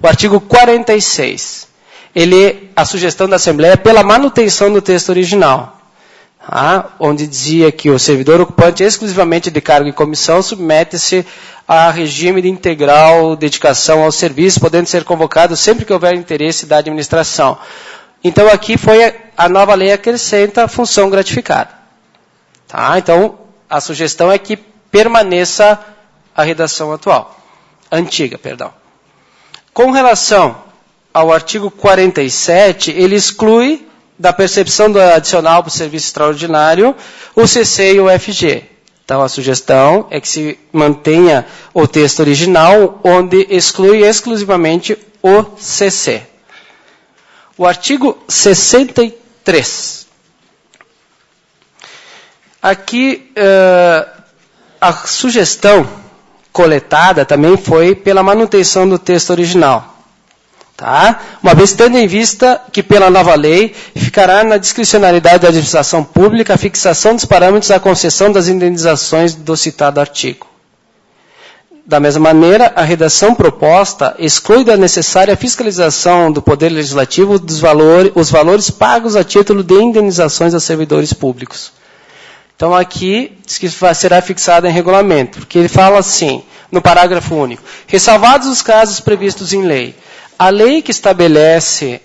O artigo 46, a sugestão da Assembleia pela manutenção do texto original, onde dizia que o servidor ocupante exclusivamente de cargo em comissão submete-se a regime de integral dedicação ao serviço, podendo ser convocado sempre que houver interesse da administração. Então, aqui a nova lei acrescenta a função gratificada. Então, a sugestão é que permaneça a redação antiga. Com relação ao artigo 47, ele exclui da percepção do adicional para o serviço extraordinário o CC e o FG. Então, a sugestão é que se mantenha o texto original, onde exclui exclusivamente o CC. O artigo 63. Aqui, a sugestão coletada também foi pela manutenção do texto original. Uma vez tendo em vista que, pela nova lei, ficará na discricionalidade da administração pública a fixação dos parâmetros da concessão das indenizações do citado artigo. Da mesma maneira, a redação proposta exclui da necessária fiscalização do Poder Legislativo os valores pagos a título de indenizações a servidores públicos. Então, aqui, diz que será fixado em regulamento, porque ele fala assim, no parágrafo único, ressalvados os casos previstos em lei, a lei que estabelece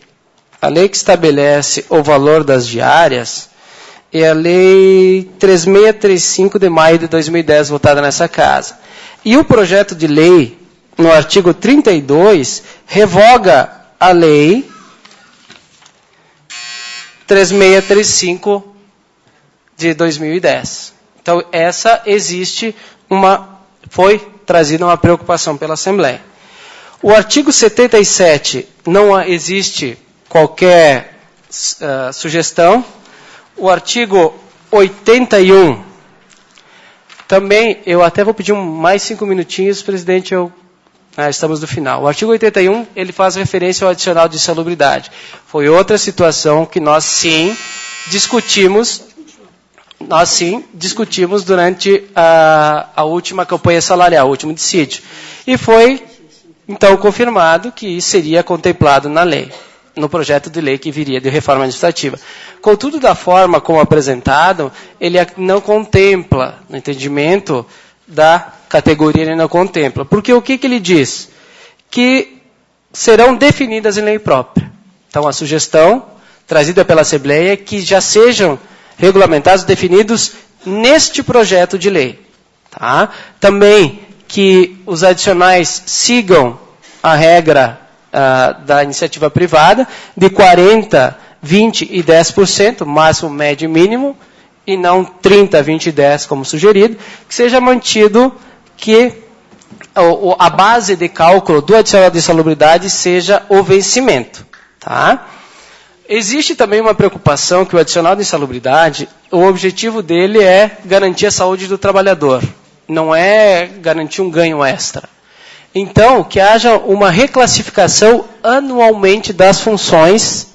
o valor das diárias é a Lei 3635 de maio de 2010, votada nessa casa. E o projeto de lei, no artigo 32, revoga a Lei 3635 de 2010. Então, essa foi trazido uma preocupação pela Assembleia. O artigo 77, não existe qualquer sugestão. O artigo 81, também, eu até vou pedir mais 5 minutinhos, presidente, estamos no final. O artigo 81, ele faz referência ao adicional de insalubridade. Foi outra situação que nós sim discutimos durante a última campanha salarial, o último dissídio. E foi, então, confirmado que seria contemplado na lei, no projeto de lei que viria de reforma administrativa. Contudo, da forma como apresentado, ele não contempla, no entendimento da categoria, ele não contempla. Porque o que ele diz? Que serão definidas em lei própria. Então, a sugestão trazida pela Assembleia é que já sejam regulamentados, definidos neste projeto de lei. Tá? Também que os adicionais sigam a regra da iniciativa privada, de 40%, 20% e 10%, máximo, médio e mínimo, e não 30%, 20% e 10%, como sugerido, que seja mantido que a base de cálculo do adicional de insalubridade seja o vencimento. Tá? Existe também uma preocupação que o adicional de insalubridade, o objetivo dele é garantir a saúde do trabalhador, não é garantir um ganho extra. Então, que haja uma reclassificação anualmente das funções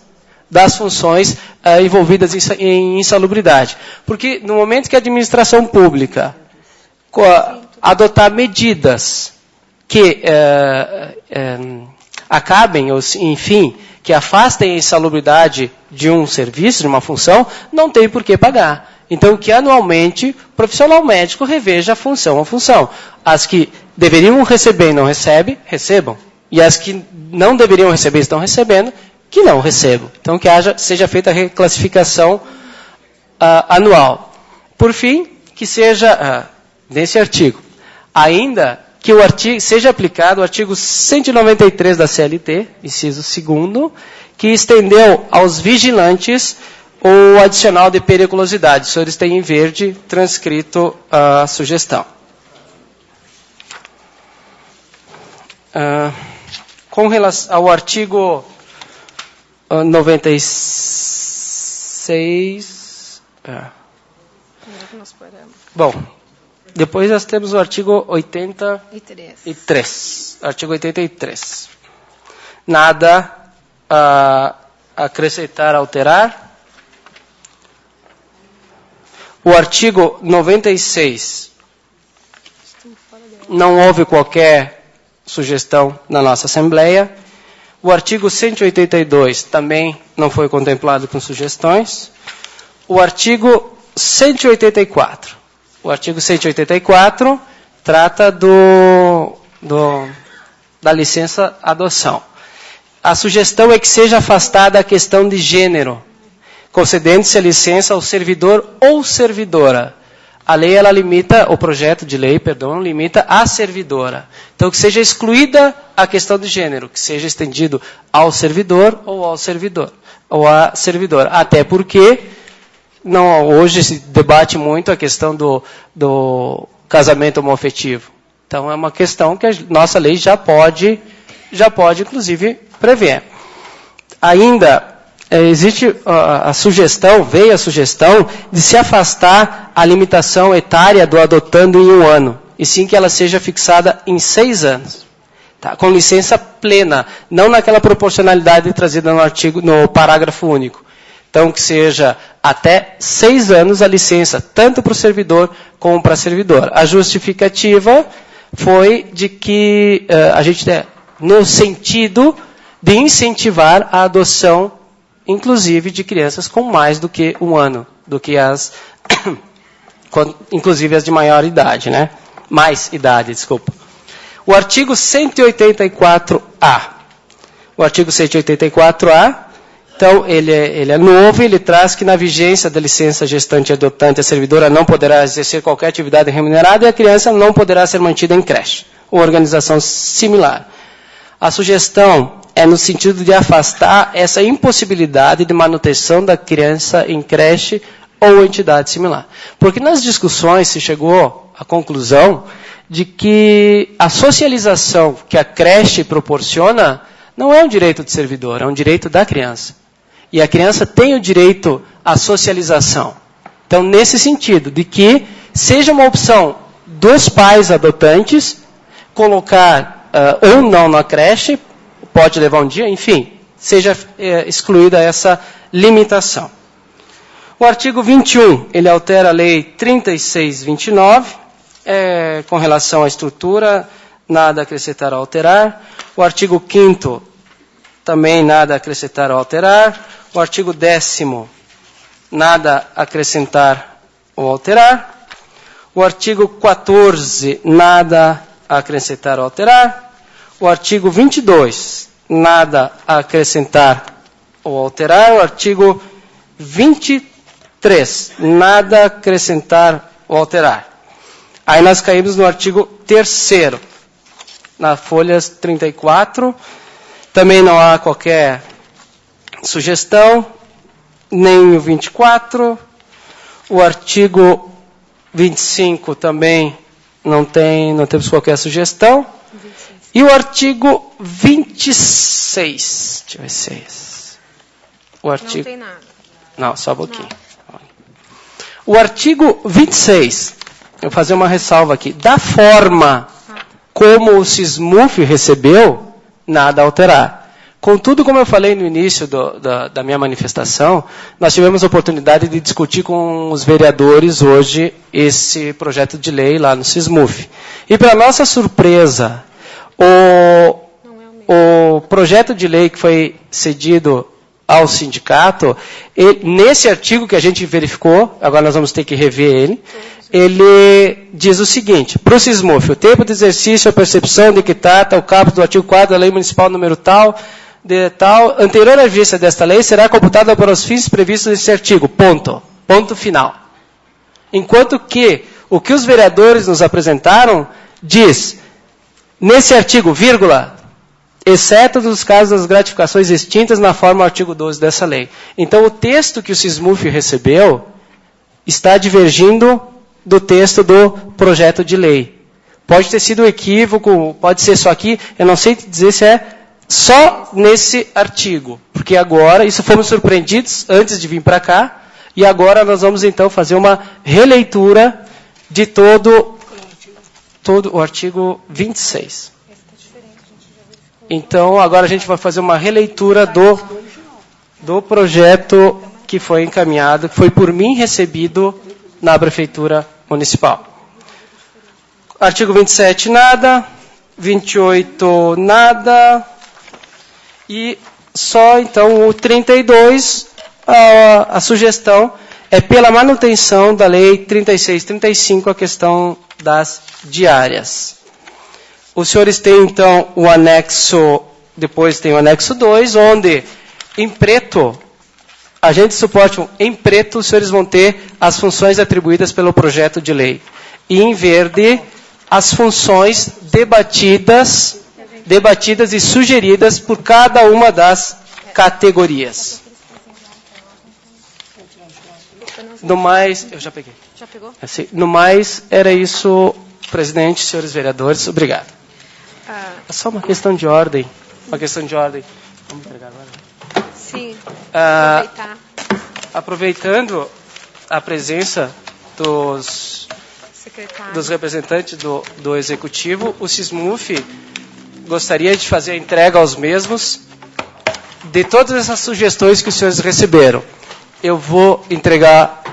envolvidas em insalubridade. Porque no momento que a administração pública adotar medidas que acabem, enfim, que afastem a insalubridade de um serviço, de uma função, não tem por que pagar. Então, que anualmente o profissional médico reveja a função. As que deveriam receber e não recebam. E as que não deveriam receber e estão recebendo, que não recebam. Então, que seja feita a reclassificação anual. Por fim, que seja, nesse artigo, ainda que seja aplicado o artigo 193 da CLT, inciso 2º, que estendeu aos vigilantes o adicional de periculosidade. Os senhores têm em verde transcrito a sugestão. Com relação ao artigo 96... Bom, depois nós temos o artigo 83. Artigo 83. Nada a acrescentar, alterar. O artigo 96. Não houve qualquer sugestão na nossa Assembleia. O artigo 182 também não foi contemplado com sugestões. O artigo 184. O artigo 184 trata da licença adoção. A sugestão é que seja afastada a questão de gênero, concedendo-se a licença ao servidor ou servidora. A lei, o projeto de lei, limita a servidora. Então, que seja excluída a questão de gênero, que seja estendido ao servidor ou ao servidor, ou à servidora. Até porque hoje se debate muito a questão do casamento homoafetivo. Então, é uma questão que a nossa lei já pode inclusive, prever. Ainda veio a sugestão de se afastar a limitação etária do adotando em 1 ano, e sim que ela seja fixada em 6 anos. Tá? Com licença plena, não naquela proporcionalidade trazida no parágrafo único. Então, que seja até 6 anos a licença, tanto para o servidor como para a servidora. A justificativa foi de que a gente, no sentido de incentivar a adoção, inclusive de crianças com mais do que 1 ano, do que inclusive as de maior idade, né? Mais idade, desculpa. O artigo 184A. O artigo 184A, então, ele é novo, ele traz que na vigência da licença gestante e adotante, a servidora não poderá exercer qualquer atividade remunerada e a criança não poderá ser mantida em creche ou organização similar. A sugestão é no sentido de afastar essa impossibilidade de manutenção da criança em creche ou entidade similar. Porque nas discussões se chegou à conclusão de que a socialização que a creche proporciona não é um direito do servidor, é um direito da criança. E a criança tem o direito à socialização. Então, nesse sentido, de que seja uma opção dos pais adotantes colocar ou não na creche, pode levar um dia, enfim, seja excluída essa limitação. O artigo 21, ele altera a lei 3629, com relação à estrutura, nada a acrescentar ou alterar. O artigo 5º, também nada a acrescentar ou alterar. O artigo 10º, nada a acrescentar ou alterar. O artigo 14, nada a acrescentar ou alterar. O artigo 22, nada a acrescentar ou alterar. O artigo 23, nada a acrescentar ou alterar. Aí nós caímos no artigo 3º, na folha 34. Também não há qualquer sugestão, nem o 24. O artigo 25 também não temos qualquer sugestão. 26. E o artigo 26. Deixa eu ver se é esse. O artigo... Não tem nada. Não, só um pouquinho. Não. O artigo 26, eu vou fazer uma ressalva aqui. Da forma como o SISMUF recebeu, nada a alterar. Contudo, como eu falei no início da minha manifestação, nós tivemos a oportunidade de discutir com os vereadores hoje esse projeto de lei lá no SISMUF. E, para nossa surpresa, o projeto de lei que foi cedido ao sindicato, nesse artigo que a gente verificou, agora nós vamos ter que rever ele diz o seguinte: para o SISMUF, o tempo de exercício, a percepção de que trata o caput do artigo 4 da lei municipal número tal, anterior à vigência desta lei, será computada para os fins previstos nesse artigo. Ponto. Ponto final. Enquanto que o que os vereadores nos apresentaram diz, nesse artigo, vírgula, exceto nos casos das gratificações extintas na forma do artigo 12 dessa lei. Então, o texto que o SISMUF recebeu está divergindo do texto do projeto de lei. Pode ter sido um equívoco, pode ser só aqui, eu não sei dizer se é só nesse artigo, porque agora, isso fomos surpreendidos antes de vir para cá, e agora nós vamos então fazer uma releitura de todo o artigo 26. Então, agora a gente vai fazer uma releitura do projeto que foi encaminhado, que foi por mim recebido na Prefeitura Municipal. Artigo 27, nada. 28, nada. E só, então, o 32, a sugestão é pela manutenção da Lei 3635, a questão das diárias. Os senhores têm, então, o anexo, depois tem o anexo 2, onde, em preto, agente de suporte, em preto, os senhores vão ter as funções atribuídas pelo projeto de lei. E em verde, as funções debatidas e sugeridas por cada uma das categorias. No mais, eu já peguei. Já pegou? Assim, no mais, era isso, presidente, senhores vereadores. Obrigado. É só uma questão de ordem. Uma questão de ordem. Vamos entregar agora? Sim, aproveitar. Aproveitando a presença dos representantes do Executivo, o SISMUF gostaria de fazer a entrega aos mesmos de todas essas sugestões que os senhores receberam. Eu vou entregar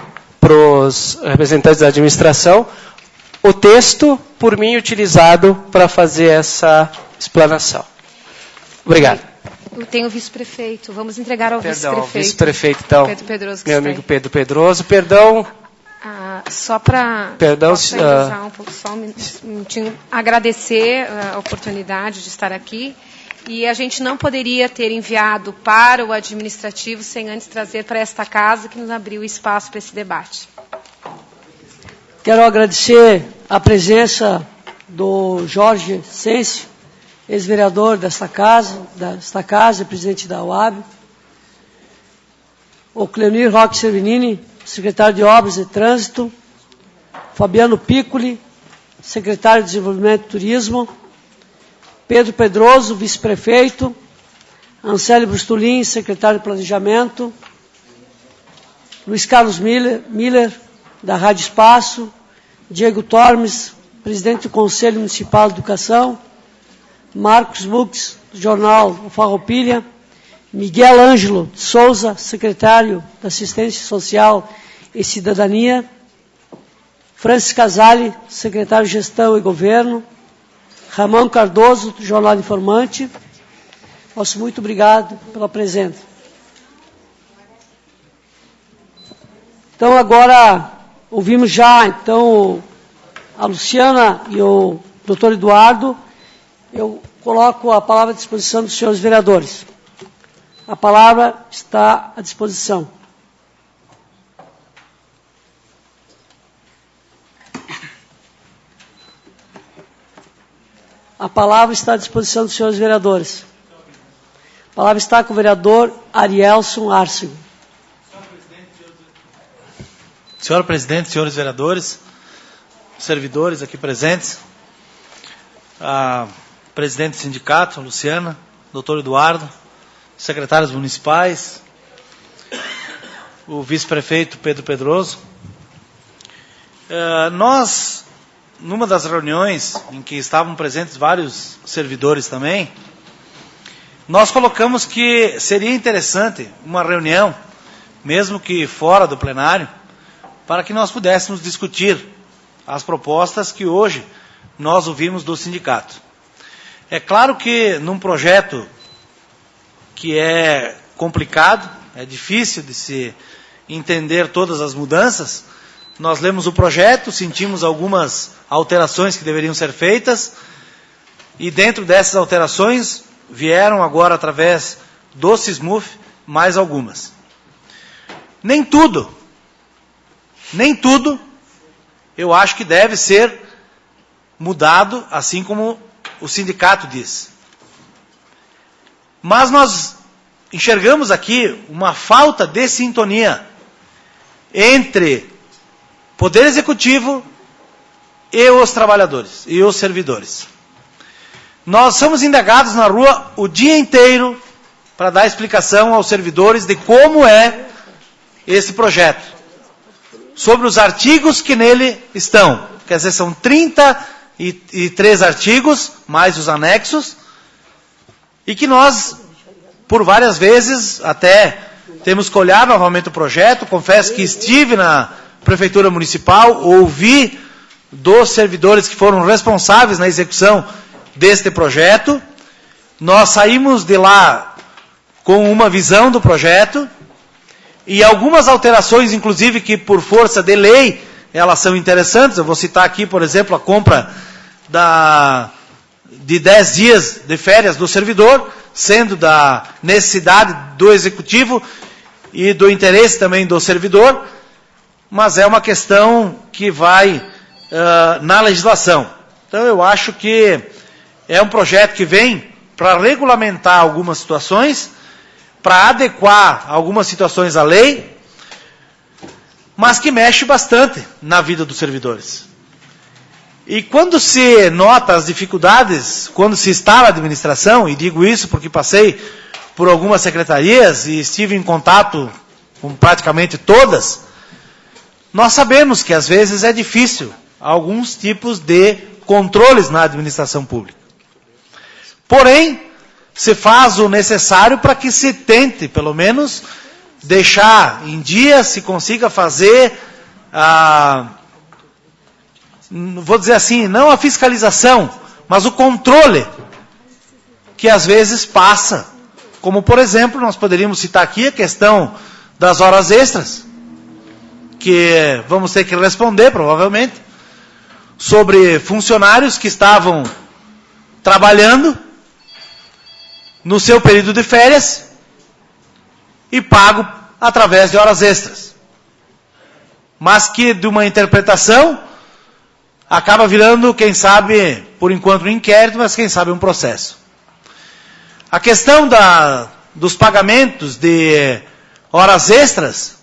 para os representantes da administração o texto, por mim, utilizado para fazer essa explanação. Obrigado. Eu tenho o vice-prefeito. Vamos entregar ao vice-prefeito. Vice-prefeito, então. Pedro Pedroso. Meu amigo Pedro Pedroso. Perdão. Só para usar só um minutinho, agradecer a oportunidade de estar aqui. E a gente não poderia ter enviado para o administrativo sem antes trazer para esta casa que nos abriu espaço para esse debate. Quero agradecer a presença do Jorge Sêncio, ex-vereador desta casa, presidente da UAB, o Cleonir Roque Servinini, secretário de Obras e Trânsito, Fabiano Piccoli, secretário de Desenvolvimento e Turismo, Pedro Pedroso, vice-prefeito, Ancélio Brustolin, secretário de Planejamento, Luiz Carlos Miller, da Rádio Espaço, Diego Tormes, presidente do Conselho Municipal de Educação, Marcos Mux, do jornal Farroupilha, Miguel Ângelo de Souza, secretário da Assistência Social e Cidadania, Francis Casale, secretário de Gestão e Governo, Ramon Cardoso, do Jornal Informante. Nosso muito obrigado pela presença. Então, agora, ouvimos já, então, a Luciana e o doutor Eduardo. Eu coloco a palavra à disposição dos senhores vereadores. A palavra está à disposição. A palavra está à disposição dos senhores vereadores. A palavra está com o vereador Arielson Arcego. Senhor presidente, senhores vereadores, servidores aqui presentes, a presidente do sindicato, Luciana, doutor Eduardo, secretários municipais, o vice-prefeito Pedro Pedroso. Nós, numa das reuniões em que estavam presentes vários servidores também, nós colocamos que seria interessante uma reunião, mesmo que fora do plenário, para que nós pudéssemos discutir as propostas que hoje nós ouvimos do sindicato. É claro que num projeto que é complicado, é difícil de se entender todas as mudanças, nós lemos o projeto, sentimos algumas alterações que deveriam ser feitas, e dentro dessas alterações vieram agora, através do SISMUF, mais algumas. Nem tudo, eu acho que deve ser mudado, assim como o sindicato diz. Mas nós enxergamos aqui uma falta de sintonia entre Poder Executivo e os trabalhadores, e os servidores. Nós somos indagados na rua o dia inteiro para dar explicação aos servidores de como é esse projeto, sobre os artigos que nele estão. Quer dizer, são 33 artigos, mais os anexos, e que nós, por várias vezes, até temos que olhar novamente o projeto. Confesso que estive na Prefeitura Municipal, ouvi dos servidores que foram responsáveis na execução deste projeto. Nós saímos de lá com uma visão do projeto, e algumas alterações, inclusive, que por força de lei, elas são interessantes. Eu vou citar aqui, por exemplo, a compra de 10 dias de férias do servidor, sendo da necessidade do Executivo e do interesse também do servidor, mas é uma questão que vai na legislação. Então, eu acho que é um projeto que vem para regulamentar algumas situações, para adequar algumas situações à lei, mas que mexe bastante na vida dos servidores. E quando se nota as dificuldades, quando se está na administração, e digo isso porque passei por algumas secretarias e estive em contato com praticamente todas, nós sabemos que às vezes é difícil alguns tipos de controles na administração pública. Porém, se faz o necessário para que se tente, pelo menos, deixar em dia, se consiga fazer vou dizer assim, não a fiscalização, mas o controle, que às vezes passa. Como, por exemplo, nós poderíamos citar aqui a questão das horas extras, que vamos ter que responder, provavelmente, sobre funcionários que estavam trabalhando no seu período de férias e pago através de horas extras. Mas que, de uma interpretação, acaba virando, quem sabe, por enquanto um inquérito, mas quem sabe um processo. A questão dos pagamentos de horas extras,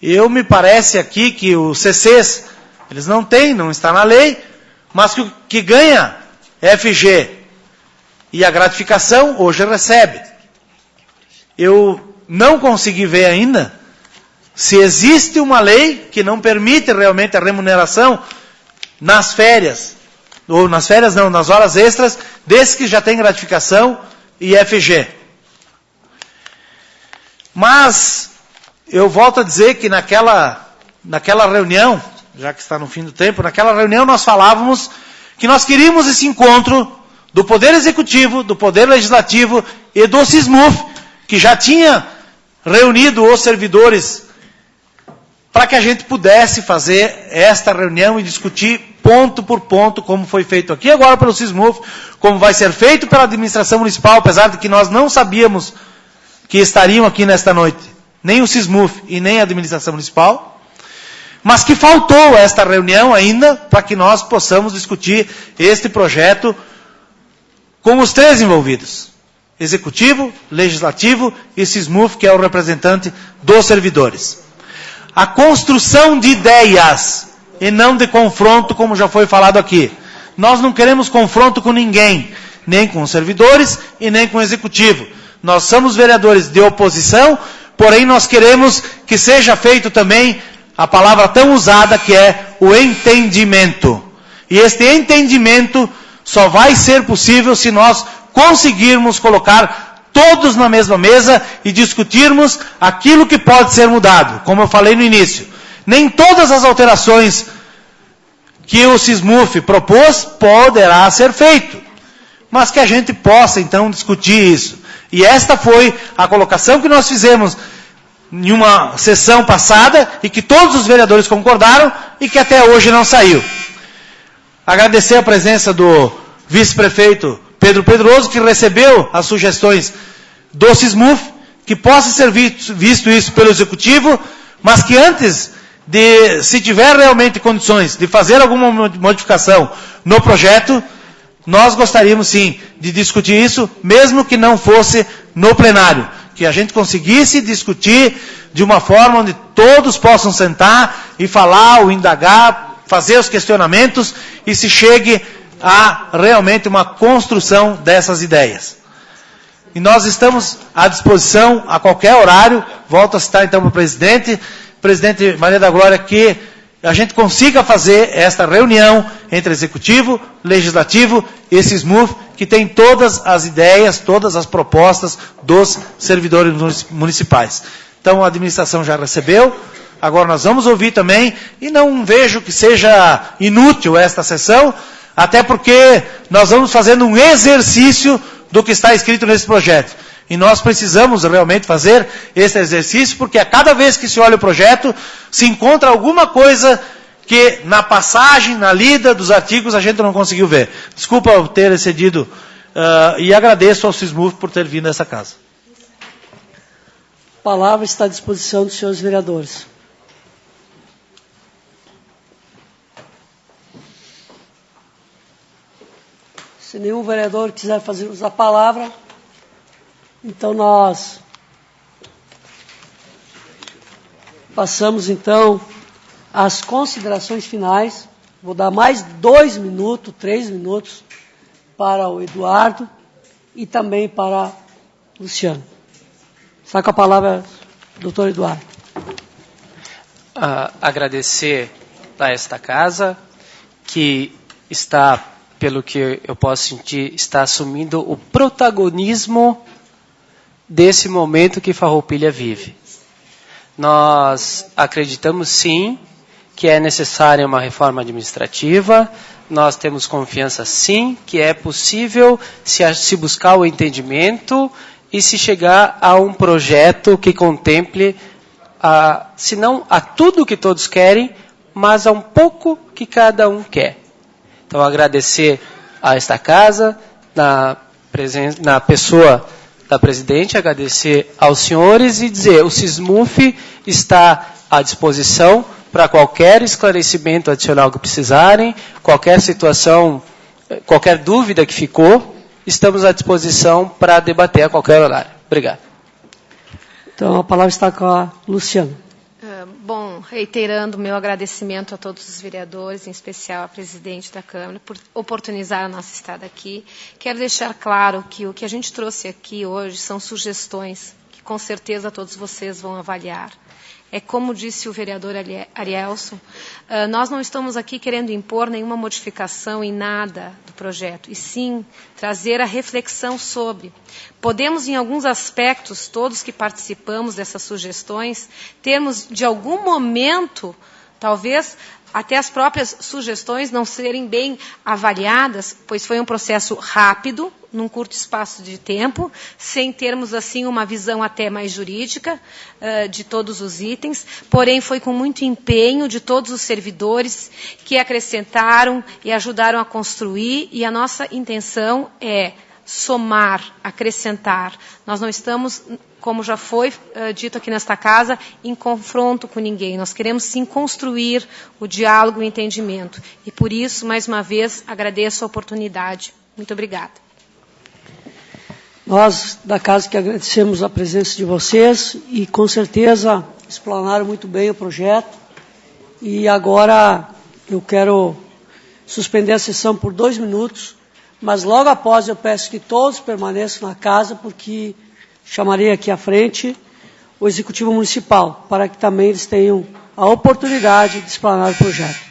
me parece aqui que os CCs, eles não está na lei, mas que ganha FG e a gratificação hoje recebe. Eu não consegui ver ainda se existe uma lei que não permite realmente a remuneração nas férias, ou nas férias não, nas horas extras, desses que já tem gratificação e FG. Mas eu volto a dizer que naquela reunião, já que está no fim do tempo, naquela reunião nós falávamos que nós queríamos esse encontro do Poder Executivo, do Poder Legislativo e do SISMUF, que já tinha reunido os servidores para que a gente pudesse fazer esta reunião e discutir ponto por ponto, como foi feito aqui agora pelo SISMUF, como vai ser feito pela administração municipal, apesar de que nós não sabíamos que estariam aqui nesta noite, nem o SISMUF e nem a administração municipal, mas que faltou esta reunião ainda para que nós possamos discutir este projeto com os três envolvidos, Executivo, Legislativo e SISMUF, que é o representante dos servidores. A construção de ideias e não de confronto, como já foi falado aqui. Nós não queremos confronto com ninguém, nem com os servidores e nem com o Executivo. Nós somos vereadores de oposição, porém nós queremos que seja feito também a palavra tão usada que é o entendimento. E este entendimento só vai ser possível se nós conseguirmos colocar todos na mesma mesa e discutirmos aquilo que pode ser mudado. Como eu falei no início, nem todas as alterações que o SISMUF propôs poderá ser feito, mas que a gente possa então discutir isso. E esta foi a colocação que nós fizemos em uma sessão passada e que todos os vereadores concordaram e que até hoje não saiu. Agradecer a presença do vice-prefeito Pedro Pedroso, que recebeu as sugestões do SISMUF, que possa ser visto isso pelo Executivo, mas que antes de, se tiver realmente condições de fazer alguma modificação no projeto, nós gostaríamos sim de discutir isso, mesmo que não fosse no plenário, que a gente conseguisse discutir de uma forma onde todos possam sentar e falar, ou indagar, fazer os questionamentos e se chegue a realmente uma construção dessas ideias. E nós estamos à disposição a qualquer horário, volto a citar então para o presidente Maria da Glória, que a gente consiga fazer esta reunião entre Executivo, Legislativo e SISMUF, que tem todas as ideias, todas as propostas dos servidores municipais. Então a administração já recebeu, agora nós vamos ouvir também, e não vejo que seja inútil esta sessão, até porque nós vamos fazendo um exercício do que está escrito nesse projeto. E nós precisamos realmente fazer esse exercício, porque a cada vez que se olha o projeto, se encontra alguma coisa que na passagem, na lida dos artigos, a gente não conseguiu ver. Desculpa eu ter excedido e agradeço ao SISMUF por ter vindo a essa casa. A palavra está à disposição dos senhores vereadores. Se nenhum vereador quiser usar a palavra, então nós passamos então às considerações finais. Vou dar mais 2 minutos, 3 minutos para o Eduardo e também para o Luciano. Está com a palavra, doutor Eduardo. Agradecer a esta casa que está, pelo que eu posso sentir, está assumindo o protagonismo desse momento que Farroupilha vive. Nós acreditamos sim que é necessária uma reforma administrativa, nós temos confiança sim que é possível se buscar o entendimento e se chegar a um projeto que contemple, se não a tudo que todos querem, mas a um pouco que cada um quer. Então, agradecer a esta casa, na pessoa da presidente, agradecer aos senhores e dizer, o SISMUF está à disposição para qualquer esclarecimento adicional que precisarem, qualquer situação, qualquer dúvida que ficou, estamos à disposição para debater a qualquer horário. Obrigado. Então, a palavra está com a Luciana. Bom, reiterando o meu agradecimento a todos os vereadores, em especial à presidente da Câmara, por oportunizar a nossa estada aqui. Quero deixar claro que o que a gente trouxe aqui hoje são sugestões que com certeza todos vocês vão avaliar. É como disse o vereador Arielson, nós não estamos aqui querendo impor nenhuma modificação em nada do projeto, e sim trazer a reflexão sobre. Podemos, em alguns aspectos, todos que participamos dessas sugestões, termos, de algum momento, talvez, até as próprias sugestões não serem bem avaliadas, pois foi um processo rápido, num curto espaço de tempo, sem termos assim uma visão até mais jurídica de todos os itens, porém foi com muito empenho de todos os servidores que acrescentaram e ajudaram a construir, e a nossa intenção é somar, acrescentar. Nós não estamos, como já foi dito aqui nesta casa, em confronto com ninguém. Nós queremos sim construir o diálogo e o entendimento. E por isso, mais uma vez, agradeço a oportunidade. Muito obrigada. Nós, da casa, que agradecemos a presença de vocês e, com certeza, explanaram muito bem o projeto. E agora eu quero suspender a sessão por 2 minutos, mas logo após eu peço que todos permaneçam na casa, porque chamarei aqui à frente o Executivo Municipal, para que também eles tenham a oportunidade de explanar o projeto.